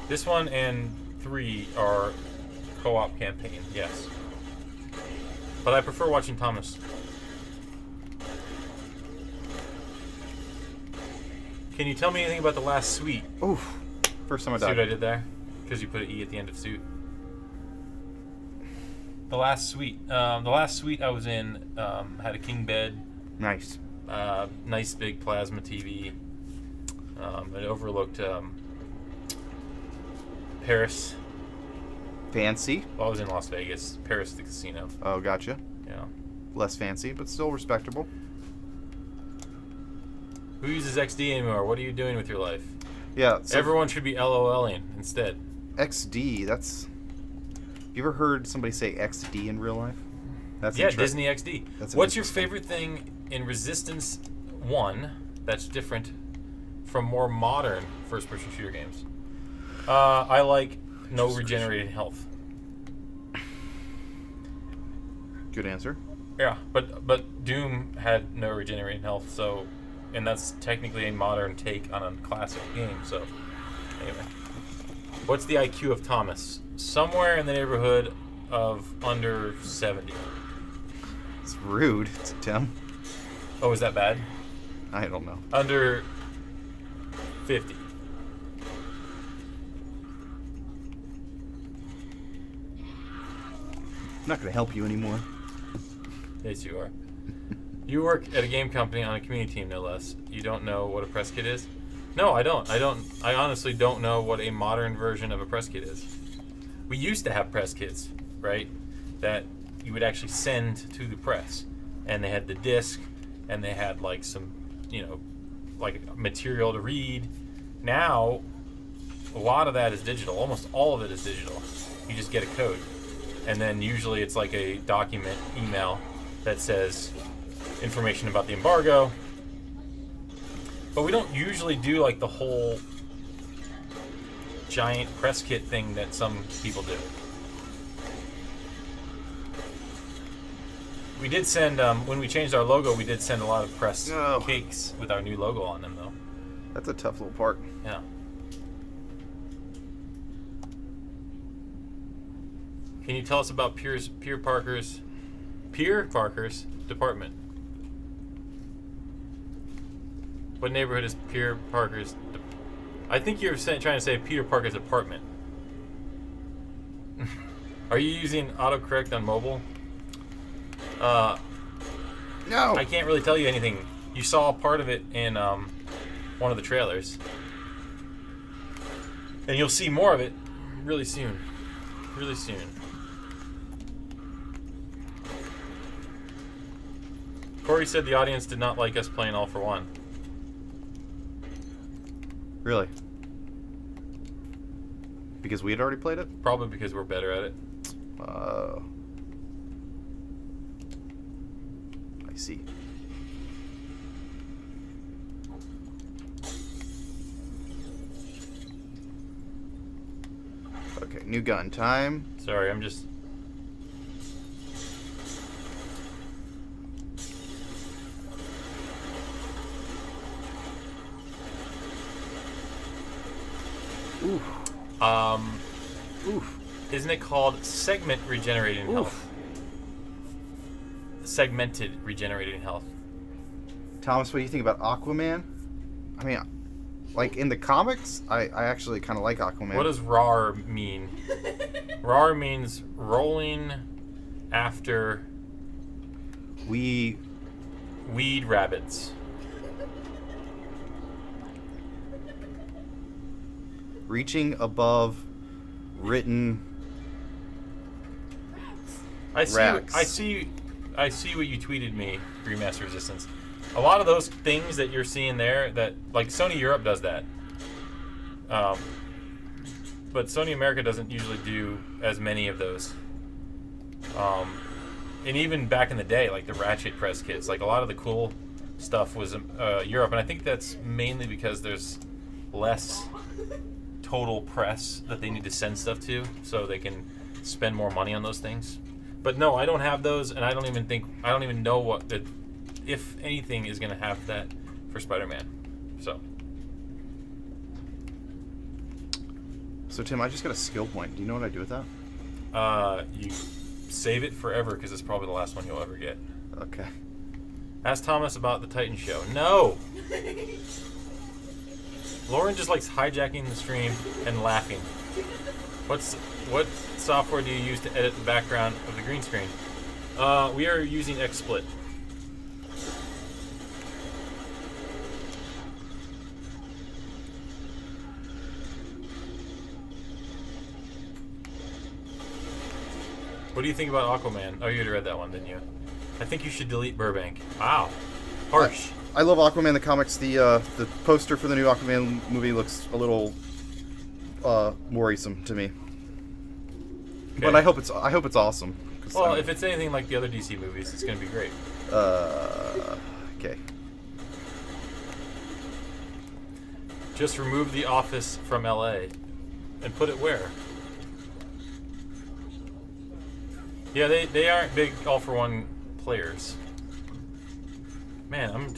This one and 3 are co-op campaign, yes. But I prefer watching Thomas. Can you tell me anything about the last suite? Oof. First time I See what died. I did there? Because you put an E at the end of suit. The last suite. The last suite I was in had a king bed. Nice. Nice big plasma TV. It overlooked Paris. Fancy. Well, I was in Las Vegas. Paris, the casino. Oh, gotcha. Yeah. Less fancy, but still respectable. Who uses XD anymore? What are you doing with your life? Yeah. So Everyone should be LOLing instead. XD. That's. You ever heard somebody say XD in real life? That's Yeah, interesting. Disney XD. That's What's your interesting. favorite thing in Resistance 1 that's different from more modern first-person shooter games? I like no regenerated health. Good answer. Yeah, but Doom had no regenerating health, so, and that's technically a modern take on a classic game. So, anyway, what's the IQ of Thomas? Somewhere in the neighborhood of under 70. It's rude to Tim. Oh, is that bad? I don't know. Under 50. I'm not going to help you anymore. Yes, you are. You work at a game company on a community team, no less. You don't know what a press kit is? No, I don't. I honestly don't know what a modern version of a press kit is. We used to have press kits, right? That you would actually send to the press. And they had the disc, and they had like some, like material to read. Now, a lot of that is digital. Almost all of it is digital. You just get a code. And then usually it's like a document email that says information about the embargo. But we don't usually do like the whole giant press kit thing that some people do. We did send, when we changed our logo, we did send a lot of press Oh. cakes with our new logo on them, though. That's a tough little part. Yeah. Can you tell us about Pierre Parker's department? What neighborhood is Pierre Parker's? I think you're trying to say Peter Parker's apartment. Are you using autocorrect on mobile? No! I can't really tell you anything. You saw part of it in one of the trailers. And you'll see more of it really soon. Really soon. Corey said the audience did not like us playing All for One. Really? Because we had already played it? Probably because we're better at it. I see. Okay, new gun time. Sorry, I'm just... Oof. Oof. Isn't it called segment regenerating health? Oof. Segmented regenerating health. Thomas, what do you think about Aquaman? I mean, like in the comics, I actually kind of like Aquaman. What does RAR mean? RAR means rolling after We Weed rabbits. reaching above written I see. Racks. I see. I see what you tweeted me, Remaster Resistance. A lot of those things that you're seeing there, that like Sony Europe does that, but Sony America doesn't usually do as many of those. And even back in the day, like the Ratchet press kits, like a lot of the cool stuff was Europe, and I think that's mainly because there's less total press that they need to send stuff to, so they can spend more money on those things. But no, I don't have those, and I don't even know what the, if anything, is going to have that for Spider-Man. So Tim, I just got a skill point. Do you know what I do with that? You save it forever because it's probably the last one you'll ever get. Okay. Ask Thomas about the Titan show. No! Lauren just likes hijacking the stream and laughing. What software do you use to edit the background of the green screen? We are using XSplit. What do you think about Aquaman? Oh, you already read that one, didn't you? I think you should delete Burbank. Wow. Harsh. I love Aquaman the comics. The poster for the new Aquaman movie looks a little worrisome to me. Okay. But I hope it's awesome. Well, if it's anything like the other DC movies, it's going to be great. Okay. Just remove The Office from LA and put it where? Yeah, they aren't big all-for-one players. Man, I'm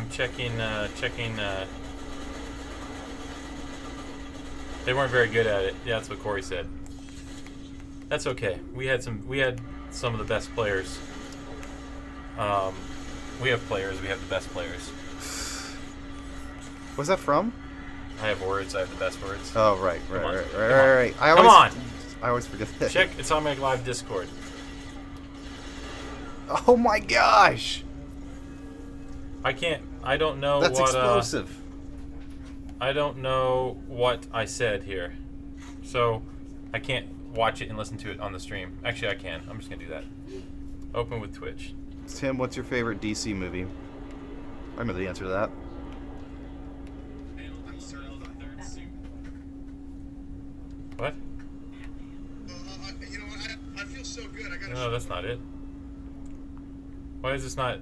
checking. They weren't very good at it. Yeah, that's what Corey said. That's okay. We had some of the best players. We have players. We have the best players. What's that from? I have words. I have the best words. Oh, right. Come on. Come on. I always forget that. Check Insomniac Live Discord. Oh my gosh! I don't know That's what. explosive. I don't know what I said here, so I can't watch it and listen to it on the stream. Actually, I can. I'm just gonna do that. Open with Twitch. Tim, what's your favorite DC movie? I remember the answer to that. What? You know what? I feel so good. I gotta. No, that's not it. Why is this not?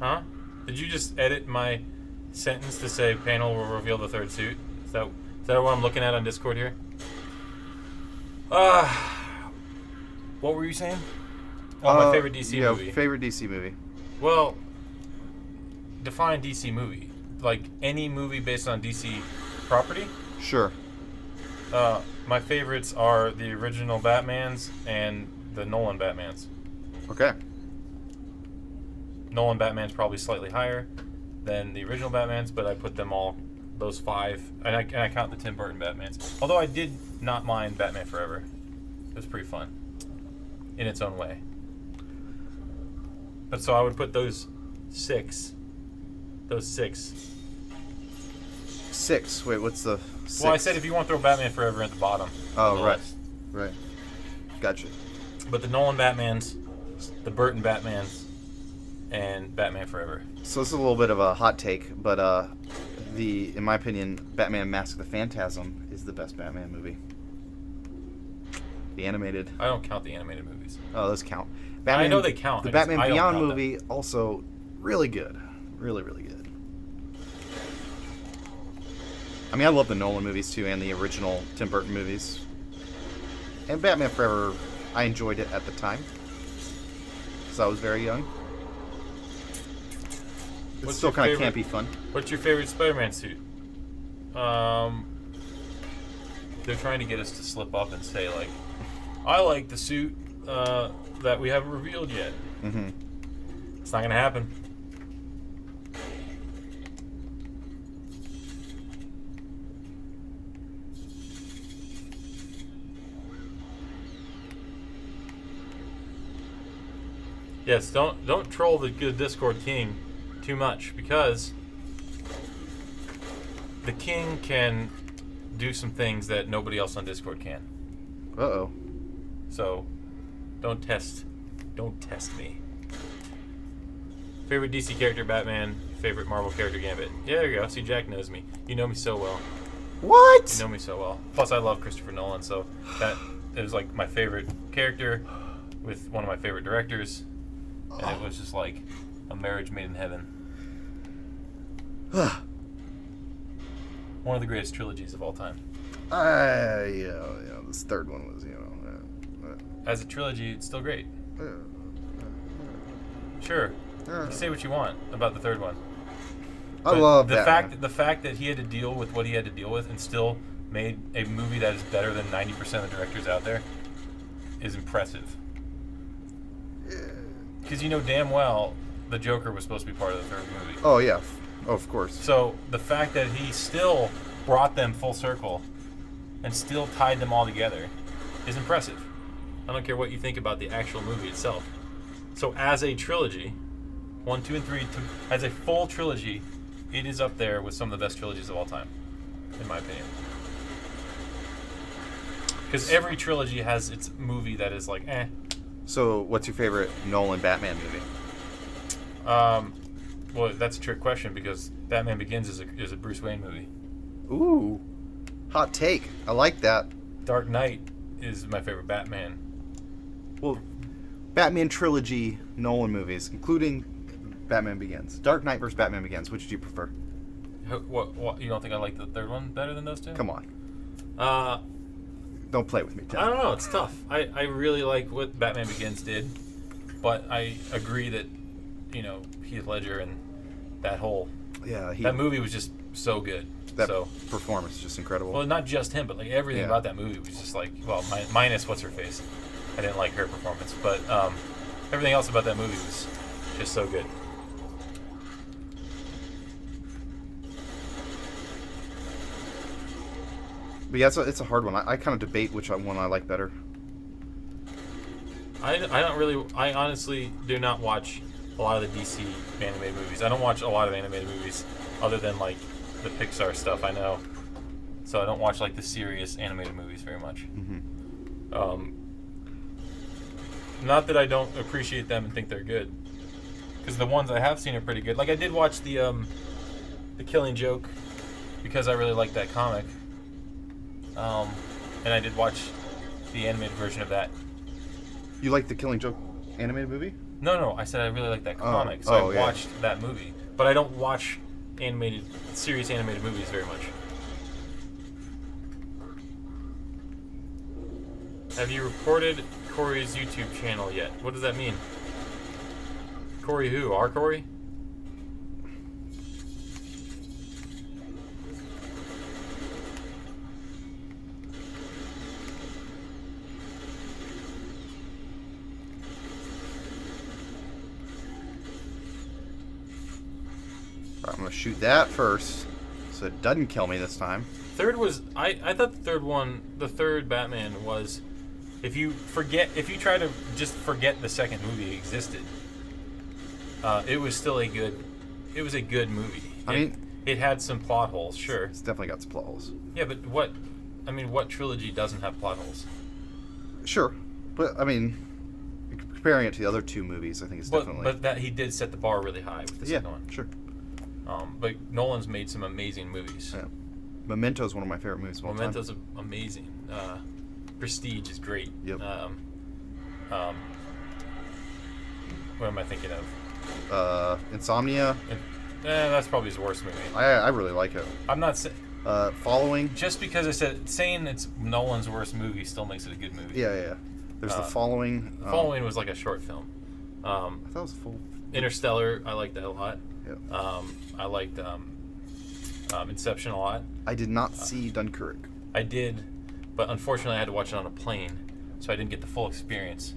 Huh? Did you just edit my sentence to say panel will reveal the third suit? Is that what I'm looking at on Discord here? What were you saying? Oh, my favorite DC movie. Yeah, favorite DC movie. Well, define DC movie. Like any movie based on DC property? Sure. My favorites are the original Batmans and the Nolan Batmans. Okay. Nolan Batman's probably slightly higher than the original Batmans, but I put them all, those five, and I count the Tim Burton Batmans. Although I did not mind Batman Forever. It was pretty fun in its own way. But so I would put those six. Six. Wait, what's the six? Well, I said if you want to throw Batman Forever at the bottom. Oh, of the right. list. Right. Gotcha. But the Nolan Batmans, the Burton Batmans, and Batman Forever. So this is a little bit of a hot take, but in my opinion, Batman Mask of the Phantasm is the best Batman movie. The animated. I don't count the animated movies. Oh, those count. I know they count. The I just- Batman I don't Beyond count movie also really good. Really, really good. I mean, I love the Nolan movies too, and the original Tim Burton movies. And Batman Forever, I enjoyed it at the time, because I was very young. It's What's still your kind of favorite- campy fun. What's your favorite Spider-Man suit? They're trying to get us to slip up and say, like, I like the suit that we haven't revealed yet. Mm-hmm. It's not going to happen. Yes, don't troll the good Discord king too much, because the king can do some things that nobody else on Discord can. Uh-oh. So, don't test me. Favorite DC character, Batman. Favorite Marvel character, Gambit. Yeah, there you go. See, Jack knows me. You know me so well. What? You know me so well. Plus, I love Christopher Nolan, so that is like my favorite character with one of my favorite directors, and it was just like a marriage made in heaven. One of the greatest trilogies of all time. Yeah, this third one was, As a trilogy, it's still great. Sure, you say what you want about the third one. I love the Batman. the fact that he had to deal with what he had to deal with and still made a movie that is better than 90% of the directors out there is impressive. Because you know damn well the Joker was supposed to be part of the third movie. Oh, yeah. Oh, of course. So the fact that he still brought them full circle and still tied them all together is impressive. I don't care what you think about the actual movie itself. So as a trilogy, 1, 2, and 3, as a full trilogy, it is up there with some of the best trilogies of all time, in my opinion. Because every trilogy has its movie that is like, eh. So, what's your favorite Nolan Batman movie? Well, that's a trick question because Batman Begins is a Bruce Wayne movie. Ooh. Hot take. I like that. Dark Knight is my favorite Batman. Well, Batman trilogy Nolan movies, including Batman Begins. Dark Knight versus Batman Begins. Which do you prefer? What you don't think I like the third one better than those two? Come on. I Don't play with me, Tim. don't know. It's tough. I really like what Batman Begins did, but I agree that Heath Ledger and that whole Yeah, that movie was just so good. that So performance is just incredible. well, not just him, but like everything Yeah. about that movie was just like minus what's her face. I didn't like her performance, but everything else about that movie was just so good. But yeah, it's a hard one. I kind of debate which one I like better. I honestly do not watch a lot of the DC animated movies. I don't watch a lot of animated movies other than like the Pixar stuff I know. So I don't watch like the serious animated movies very much. Mm-hmm. Not that I don't appreciate them and think they're good, because the ones I have seen are pretty good. Like I did watch the Killing Joke because I really like that comic. And I did watch the animated version of that. You like the Killing Joke animated movie? No, I said I really like that comic, so I yeah. watched that movie. But I don't watch serious animated movies very much. Have you reported Corey's YouTube channel yet? What does that mean? Corey who? Our Corey? I'm going to shoot that first, so it doesn't kill me this time. Third was I thought the third Batman was, if you try to just forget the second movie existed, it was still a good movie. I mean, it had some plot holes, sure. It's definitely got some plot holes. Yeah, but what trilogy doesn't have plot holes? Sure, but I mean, comparing it to the other two movies, I think it's definitely. But that he did set the bar really high with the second one. Sure. But Nolan's made some amazing movies. Yeah. Memento is one of my favorite movies of all time. Memento's amazing. Prestige is great. Yep. What am I thinking of? Insomnia. That's probably his worst movie. I really like it. I'm not saying. Following. Just because saying it's Nolan's worst movie still makes it a good movie. Yeah. There's The Following. The Following was like a short film. I thought it was full. Interstellar, I liked that a lot. Yep. I liked Inception a lot. I did not see Dunkirk. I did, but unfortunately I had to watch it on a plane, so I didn't get the full experience.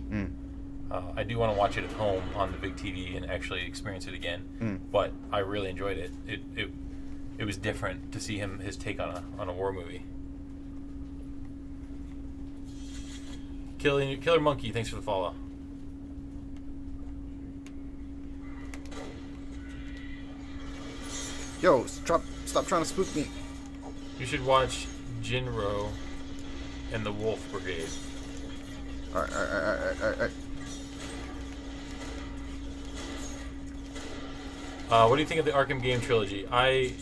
I do want to watch it at home on the big TV and actually experience it again. But I really enjoyed it. It was different to see his take on a war movie. Killer Monkey, thanks for the follow. Yo, stop trying to spook me. You should watch Jinro and the Wolf Brigade. Alright. What do you think of the Arkham game trilogy? I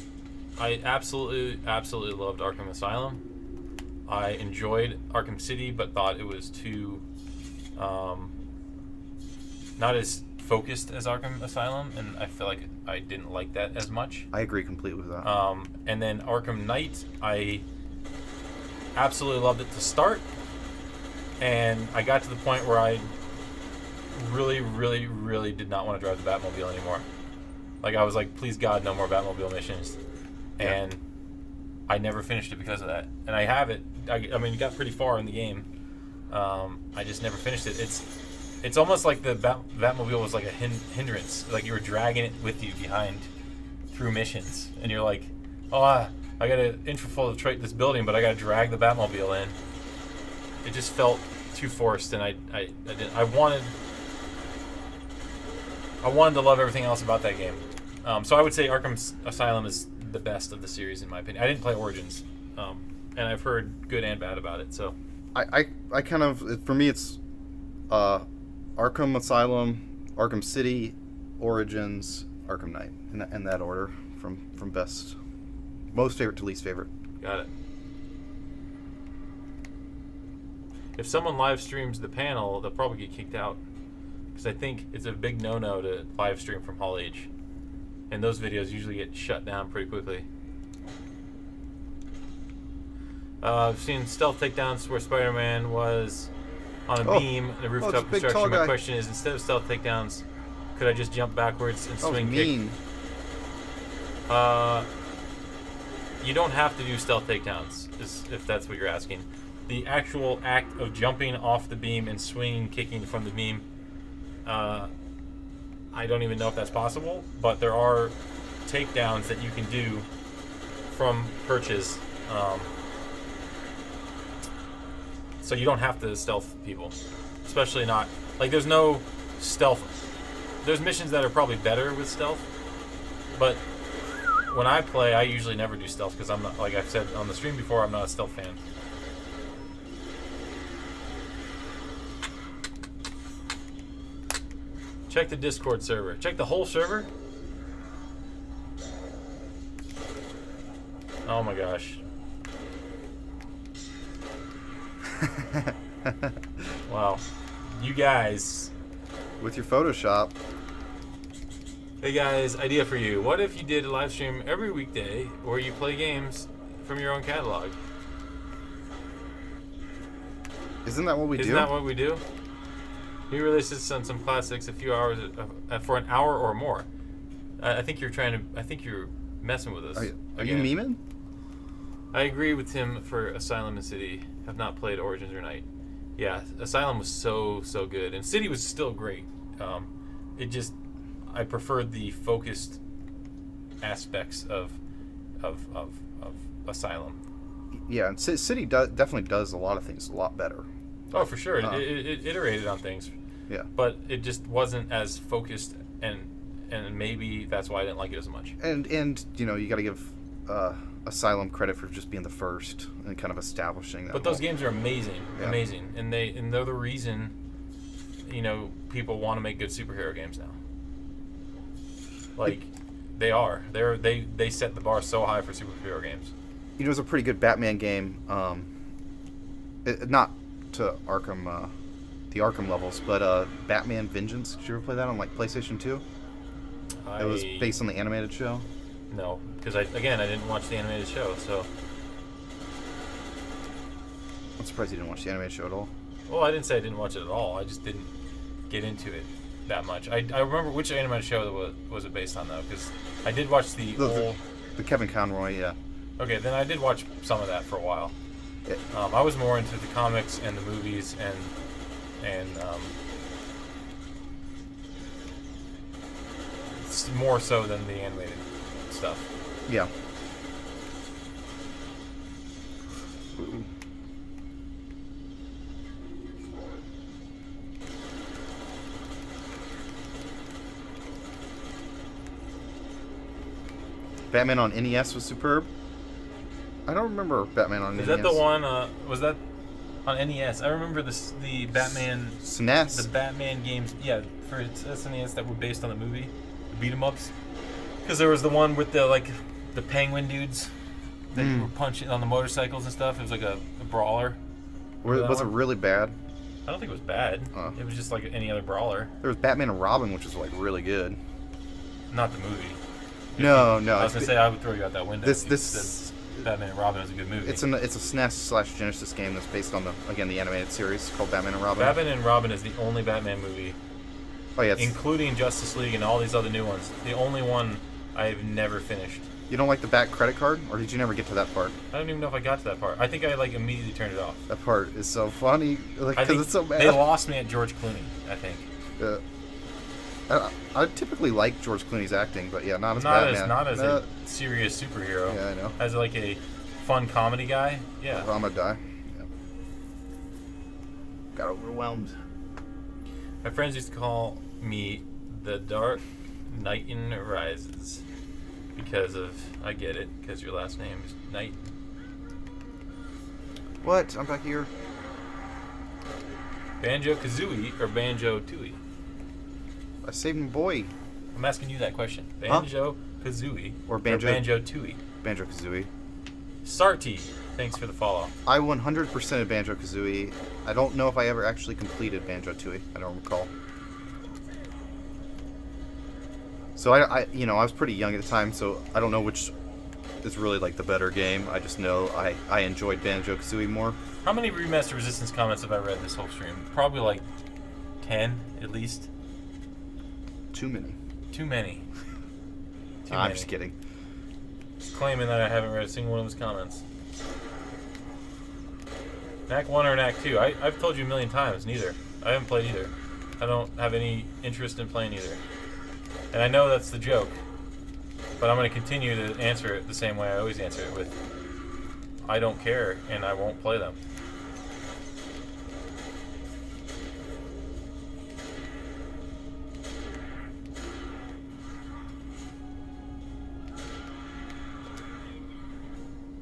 absolutely loved Arkham Asylum. I enjoyed Arkham City, but thought it was too not as focused as Arkham Asylum, and I feel like I didn't like that as much. I agree completely with that. And then Arkham Knight, I absolutely loved it to start, and I got to the point where I really did not want to drive the Batmobile anymore. Like, I was like, please God, no more Batmobile missions. Yeah. And I never finished it because of that. And I have it. I mean, it got pretty far in the game. I just never finished it. It's almost like the Batmobile was like a hindrance. Like, you were dragging it with you behind through missions. And you're like, oh, I got to infiltrate this building, but I got to drag the Batmobile in. It just felt too forced, and I didn't. I wanted to love everything else about that game. So I would say Arkham Asylum is the best of the series, in my opinion. I didn't play Origins, and I've heard good and bad about it. So I kind of, for me, it's Arkham Asylum, Arkham City, Origins, Arkham Knight, in that order, from most favorite to least favorite. got it. If someone live streams the panel, they'll probably get kicked out, because I think it's a big no-no to live stream from Hall H, and those videos usually get shut down pretty quickly. I've seen stealth takedowns where Spider-Man was on a beam in a rooftop big, tall construction. My guy. question is, instead of stealth takedowns, could I just jump backwards and swing kick? Mean. You don't have to do stealth takedowns, if that's what you're asking. The actual act of jumping off the beam and swinging, kicking from the beam, I don't even know if that's possible, but there are takedowns that you can do from perches. So you don't have to stealth people, especially not, like, there's no stealth. There's missions that are probably better with stealth, but when I play, I usually never do stealth because I'm not, like I've said on the stream before, I'm not a stealth fan. Check the Discord server. Check the whole server? Oh my gosh. Wow. You guys. With your Photoshop. Hey guys, idea for you. What if you did a live stream every weekday where you play games from your own catalog? Isn't that what we do? Isn't that what we do? We releases some classics a few hours for an hour or more. I think you're messing with us. Are you memeing? I agree with him for Asylum and City. Have not played Origins or Night. Yeah, Asylum was so good, and City was still great. I preferred the focused aspects of Asylum. Yeah, and City definitely does a lot of things a lot better. Oh, for sure. It iterated on things. Yeah. But it just wasn't as focused, and maybe that's why I didn't like it as much. And you know, you got to give Asylum credit for just being the first and kind of establishing that. But those games are amazing, Yeah. amazing, and they're the reason, you know, people want to make good superhero games now. Like, they are. They set the bar so high for superhero games. You know, it was a pretty good Batman game. Not to Arkham, the Arkham levels, but Batman Vengeance. Did you ever play that on like PlayStation 2? It was based on the animated show. No, because I didn't watch the animated show, so. I'm surprised you didn't watch the animated show at all. Well, I didn't say I didn't watch it at all. I just didn't get into it that much. I remember which animated show was it based on, though, because I did watch the Kevin Conroy, yeah. Okay, then I did watch some of that for a while. I was more into the comics and the movies and more so than the animated stuff. Yeah. Batman on NES was superb. I don't remember Batman on NES. Is that the one? Was that on NES? I remember the Batman. SNES. The Batman games. Yeah, for SNES that were based on the movie, the beat 'em ups. Because there was the one with the penguin dudes that were punching on the motorcycles and stuff. It was like a brawler. Was it really bad? I don't think it was bad. It was just like any other brawler. There was Batman and Robin, which was like really good. Not the movie. No. I was gonna say I would throw you out that window. This Batman and Robin is a good movie. it's a SNES/Genesis game that's based on the animated series called Batman and Robin. Batman and Robin is the only Batman movie, Oh yeah, including Justice League and all these other new ones. The only one I've never finished. you don't like the Bat credit card, or did you never get to that part? I don't even know if I got to that part. I think I immediately turned it off. That part is so funny, I because think it's so bad. they lost me at George Clooney. I think I typically like George Clooney's acting, but yeah, not as not Batman. as a serious superhero. Yeah, I know. As like a fun comedy guy. Yeah. I'm gonna die. Yeah. Got overwhelmed. My friends used to call me the Dark Knight Rises because I get it, because your last name is Knight. What? I'm back here. Banjo-Kazooie or Banjo-Tooie? I saved my boy. I'm asking you that question. Huh? Banjo-Kazooie Or Banjo-Tooie? Banjo-Kazooie. Sarty, thanks for the follow. I 100%ed Banjo-Kazooie. I don't know if I ever actually completed Banjo-Tooie. I don't recall. So I was pretty young at the time, so I don't know which is really like the better game. I just know I enjoyed Banjo-Kazooie more. How many Remaster Resistance comments have I read this whole stream? Probably like 10 at least. Too many. Too many. Too I'm many. just kidding. Just claiming that I haven't read a single one of his comments. Knack 1 or Knack 2? I've told you a million times, neither. I haven't played either. I don't have any interest in playing either. And I know that's the joke, but I'm going to continue to answer it the same way I always answer it with, I don't care and I won't play them.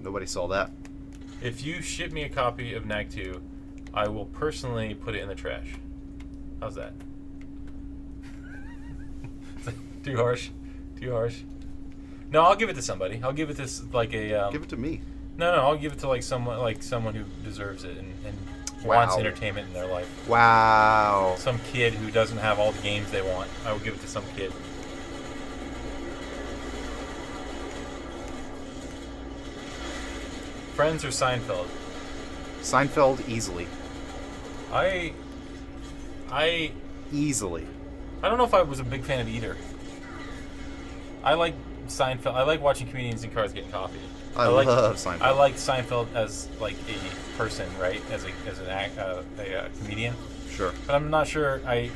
Nobody saw that. If you ship me a copy of Knack 2, I will personally put it in the trash. How's that? Too harsh? Too harsh? No, I'll give it to somebody. I'll give it to like a. Give it to me. No, I'll give it to like someone who deserves it and wants entertainment in their life. Wow. Some kid who doesn't have all the games they want. I will give it to some kid. Friends or Seinfeld? Seinfeld easily. I Easily. don't know if I was a big fan of either. I like Seinfeld. I like watching comedians in cars get coffee. I love Seinfeld. I like Seinfeld as like a person, right? As a comedian. Sure. But I'm not sure I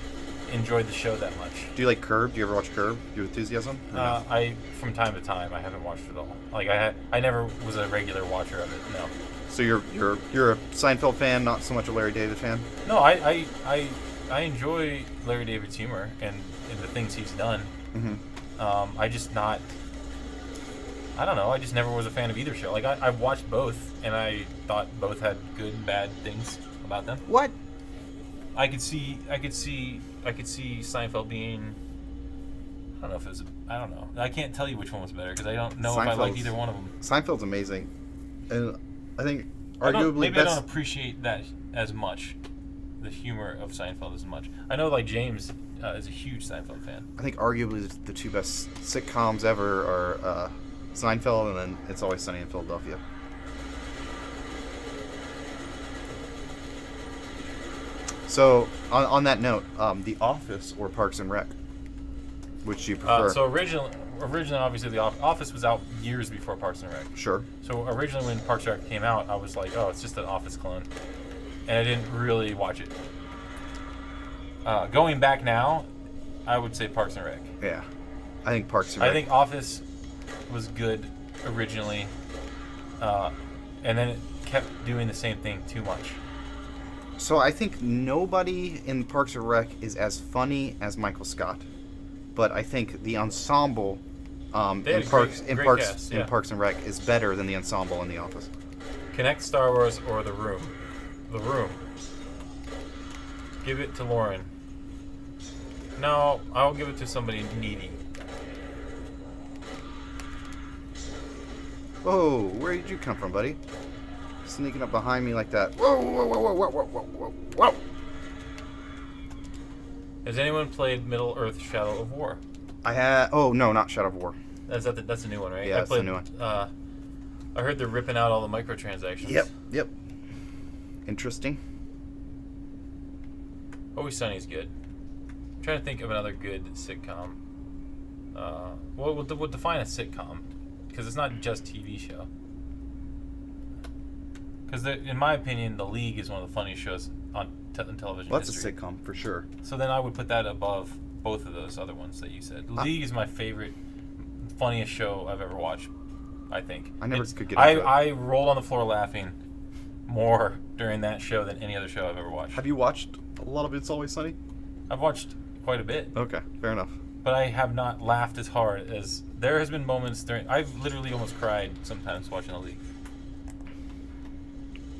enjoyed the show that much. Do you like Curb? Do you ever watch Curb? Your Enthusiasm? Or no? I from time to time I haven't watched it all. Like I never was a regular watcher of it. No. So you're a Seinfeld fan, not so much a Larry David fan? No, I enjoy Larry David's humor and the things he's done. Mm-hmm. I don't know. I just never was a fan of either show. Like I watched both, and I thought both had good and bad things about them. What? I could see Seinfeld being. I don't know if it was. I don't know. I can't tell you which one was better because I don't know if I liked either one of them. Seinfeld's amazing, and I think I arguably don't appreciate that as much. The humor of Seinfeld as much. I know, like James is a huge Seinfeld fan. I think arguably the two best sitcoms ever are Seinfeld and then It's Always Sunny in Philadelphia. So on that note, The Office or Parks and Rec, which do you prefer? So originally, obviously, The Office was out years before Parks and Rec. Sure. So originally, when Parks and Rec came out, I was like, oh, it's just an Office clone. And I didn't really watch it. Going back now, I would say Parks and Rec. Yeah. I think Parks and Rec. I think Office was good originally, and then it kept doing the same thing too much. So I think nobody in Parks and Rec is as funny as Michael Scott. But I think the ensemble They had in a Parks great- in great Parks cast, in yeah. Parks and Rec is better than the ensemble in The Office. Connect Star Wars or The Room. The Room. Give it to Lauren. No, I'll give it to somebody needy. Whoa, where did you come from, buddy? Sneaking up behind me like that. Whoa, whoa, whoa, whoa, whoa, whoa, whoa, whoa, whoa. Has anyone played Middle Earth: Shadow of War? I had. Oh no, not Shadow of War. That's a new one, right? Yeah, I that's the new one. I heard they're ripping out all the microtransactions. Yep. Interesting. Always Sunny's good. I'm trying to think of another good sitcom. We'll define a sitcom, because it's not just TV show. Because in my opinion, The League is one of the funniest shows on television. Well, that's history. a sitcom for sure. So then I would put that above both of those other ones that you said. League is my favorite, funniest show I've ever watched, I think. I never could get into it. I rolled on the floor laughing more during that show than any other show I've ever watched. Have you watched a lot of It's Always Sunny? I've watched quite a bit, Okay, fair enough. but I have not laughed as hard as... There has been moments during... I've literally almost cried sometimes watching The League.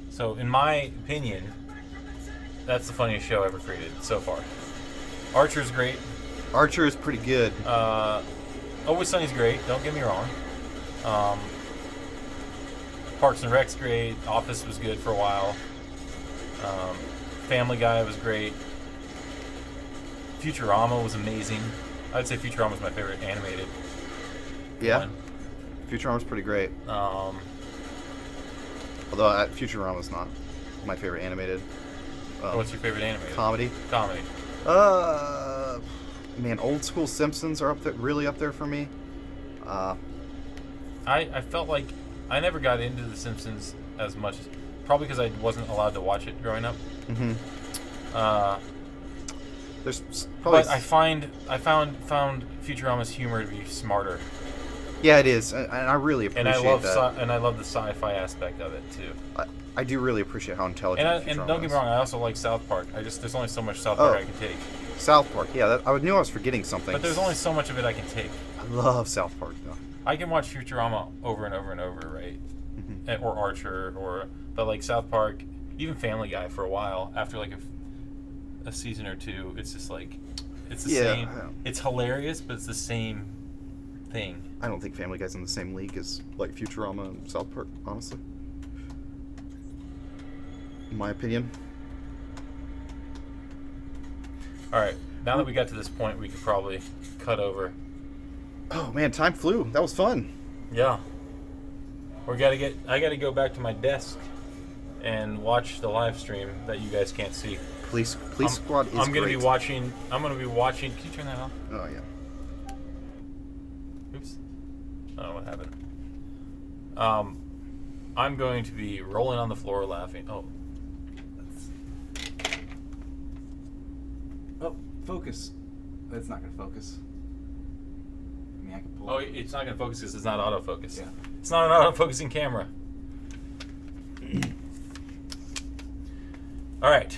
So, in my opinion, that's the funniest show ever created so far. Archer's great. Archer is pretty good. Always Sunny's great, don't get me wrong. Parks and Rec's great. Office was good for a while. Family Guy was great. Futurama was amazing. I'd say Futurama was my favorite animated Yeah. one. Futurama's pretty great. Although Futurama's not my favorite animated. What's your favorite animated? Comedy. Comedy. Man, old school Simpsons are really up there for me. I felt like I never got into The Simpsons as much, probably because I wasn't allowed to watch it growing up. Mm-hmm. There's probably. But I found Futurama's humor to be smarter, Yeah, it is, and I really appreciate and I love that. and I love the sci-fi aspect of it too. I do really appreciate how intelligent And Futurama don't get is. me wrong, I also like South Park. There's only so much South Park Oh. I can take. South Park, yeah, I knew I was forgetting something. But there's only so much of it I can take. I love South Park though. I can watch Futurama over and over and over, right? Mm-hmm. Or Archer, but like South Park, even Family Guy for a while. After like a season or two, it's just like it's the same. It's hilarious, but it's the same thing. I don't think Family Guy's in the same league as like Futurama and South Park, honestly. In my opinion. All right, now that we got to this point, we could probably cut over. Oh man, time flew. That was fun. Yeah. I gotta go back to my desk and watch the live stream that you guys can't see. Police Squad is I'm gonna great. be watching. Can you turn that off? Oh yeah. Oops. I don't know what happened. I'm going to be rolling on the floor laughing. Oh. Oh, focus. It's not gonna focus. I mean, I can pull. Oh, it's not going to focus because it's not autofocus. Yeah. It's not an autofocusing camera. All right.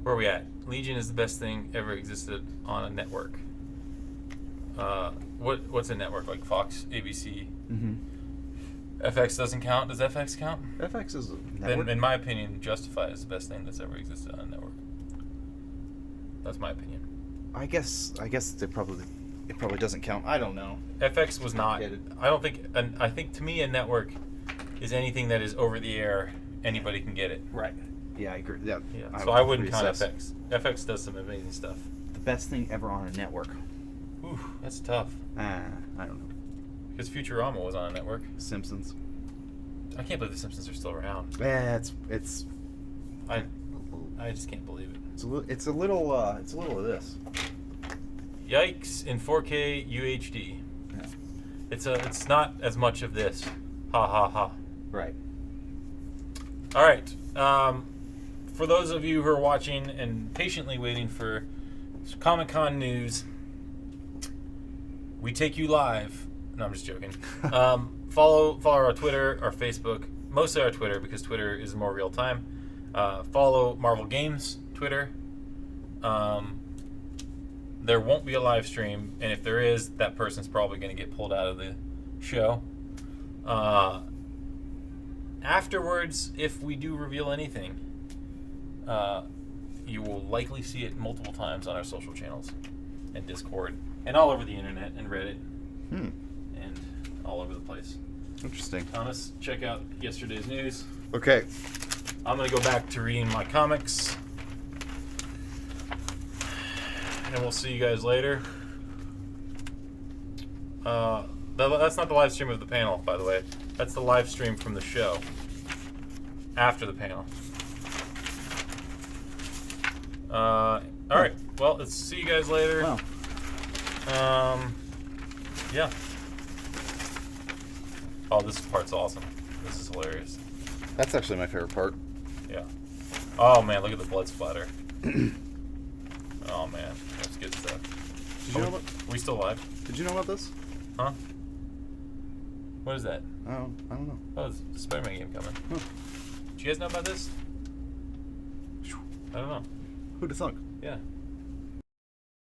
Where are we at? Legion is the best thing ever existed on a network. What's a network? Like Fox, ABC? Mm-hmm. FX doesn't count. Does FX count? FX is a Then, network. in my opinion, Justified is the best thing that's ever existed on a network. That's my opinion. I guess it probably doesn't count. I don't know. FX was not. Get it. I don't think. I think to me a network is anything that is over the air. Anybody can get it. Right. Yeah, I agree. Yeah. Yeah. I So would I wouldn't count reassess. FX. FX does some amazing stuff. The best thing ever on a network. Ooh, that's tough. I don't know. Because Futurama was on a network. Simpsons. I can't believe the Simpsons are still around. Yeah, it's I just can't believe it. it's a little of this. Yikes! In 4K UHD. Yeah. It's not as much of this. Ha ha ha. Right. All right. For those of you who are watching and patiently waiting for Comic-Con news, we take you live. No, I'm just joking. Follow our Twitter, our Facebook, mostly our Twitter because Twitter is more real time. Follow Marvel Games Twitter. there won't be a live stream, and if there is, that person's probably going to get pulled out of the show. Afterwards, if we do reveal anything, you will likely see it multiple times on our social channels and Discord and all over the internet and Reddit and all over the place. Interesting. Thomas, check out yesterday's news. Okay. I'm going to go back to reading my comics. And we'll see you guys later. That's not the live stream of the panel, by the way. That's the live stream from the show. After the panel. Alright. Well, let's see you guys later. Wow. Yeah. Oh, this part's awesome. This is hilarious. That's actually my favorite part. Yeah. Oh, man, look at the blood splatter. Oh, man. That's good stuff. Did you know about? Are we still live? Did you know about this? Huh? What is that? Oh, I don't know. Oh, it's a Spider-Man game coming. Huh. Did you guys know about this? I don't know. Who'd have thunk? Yeah.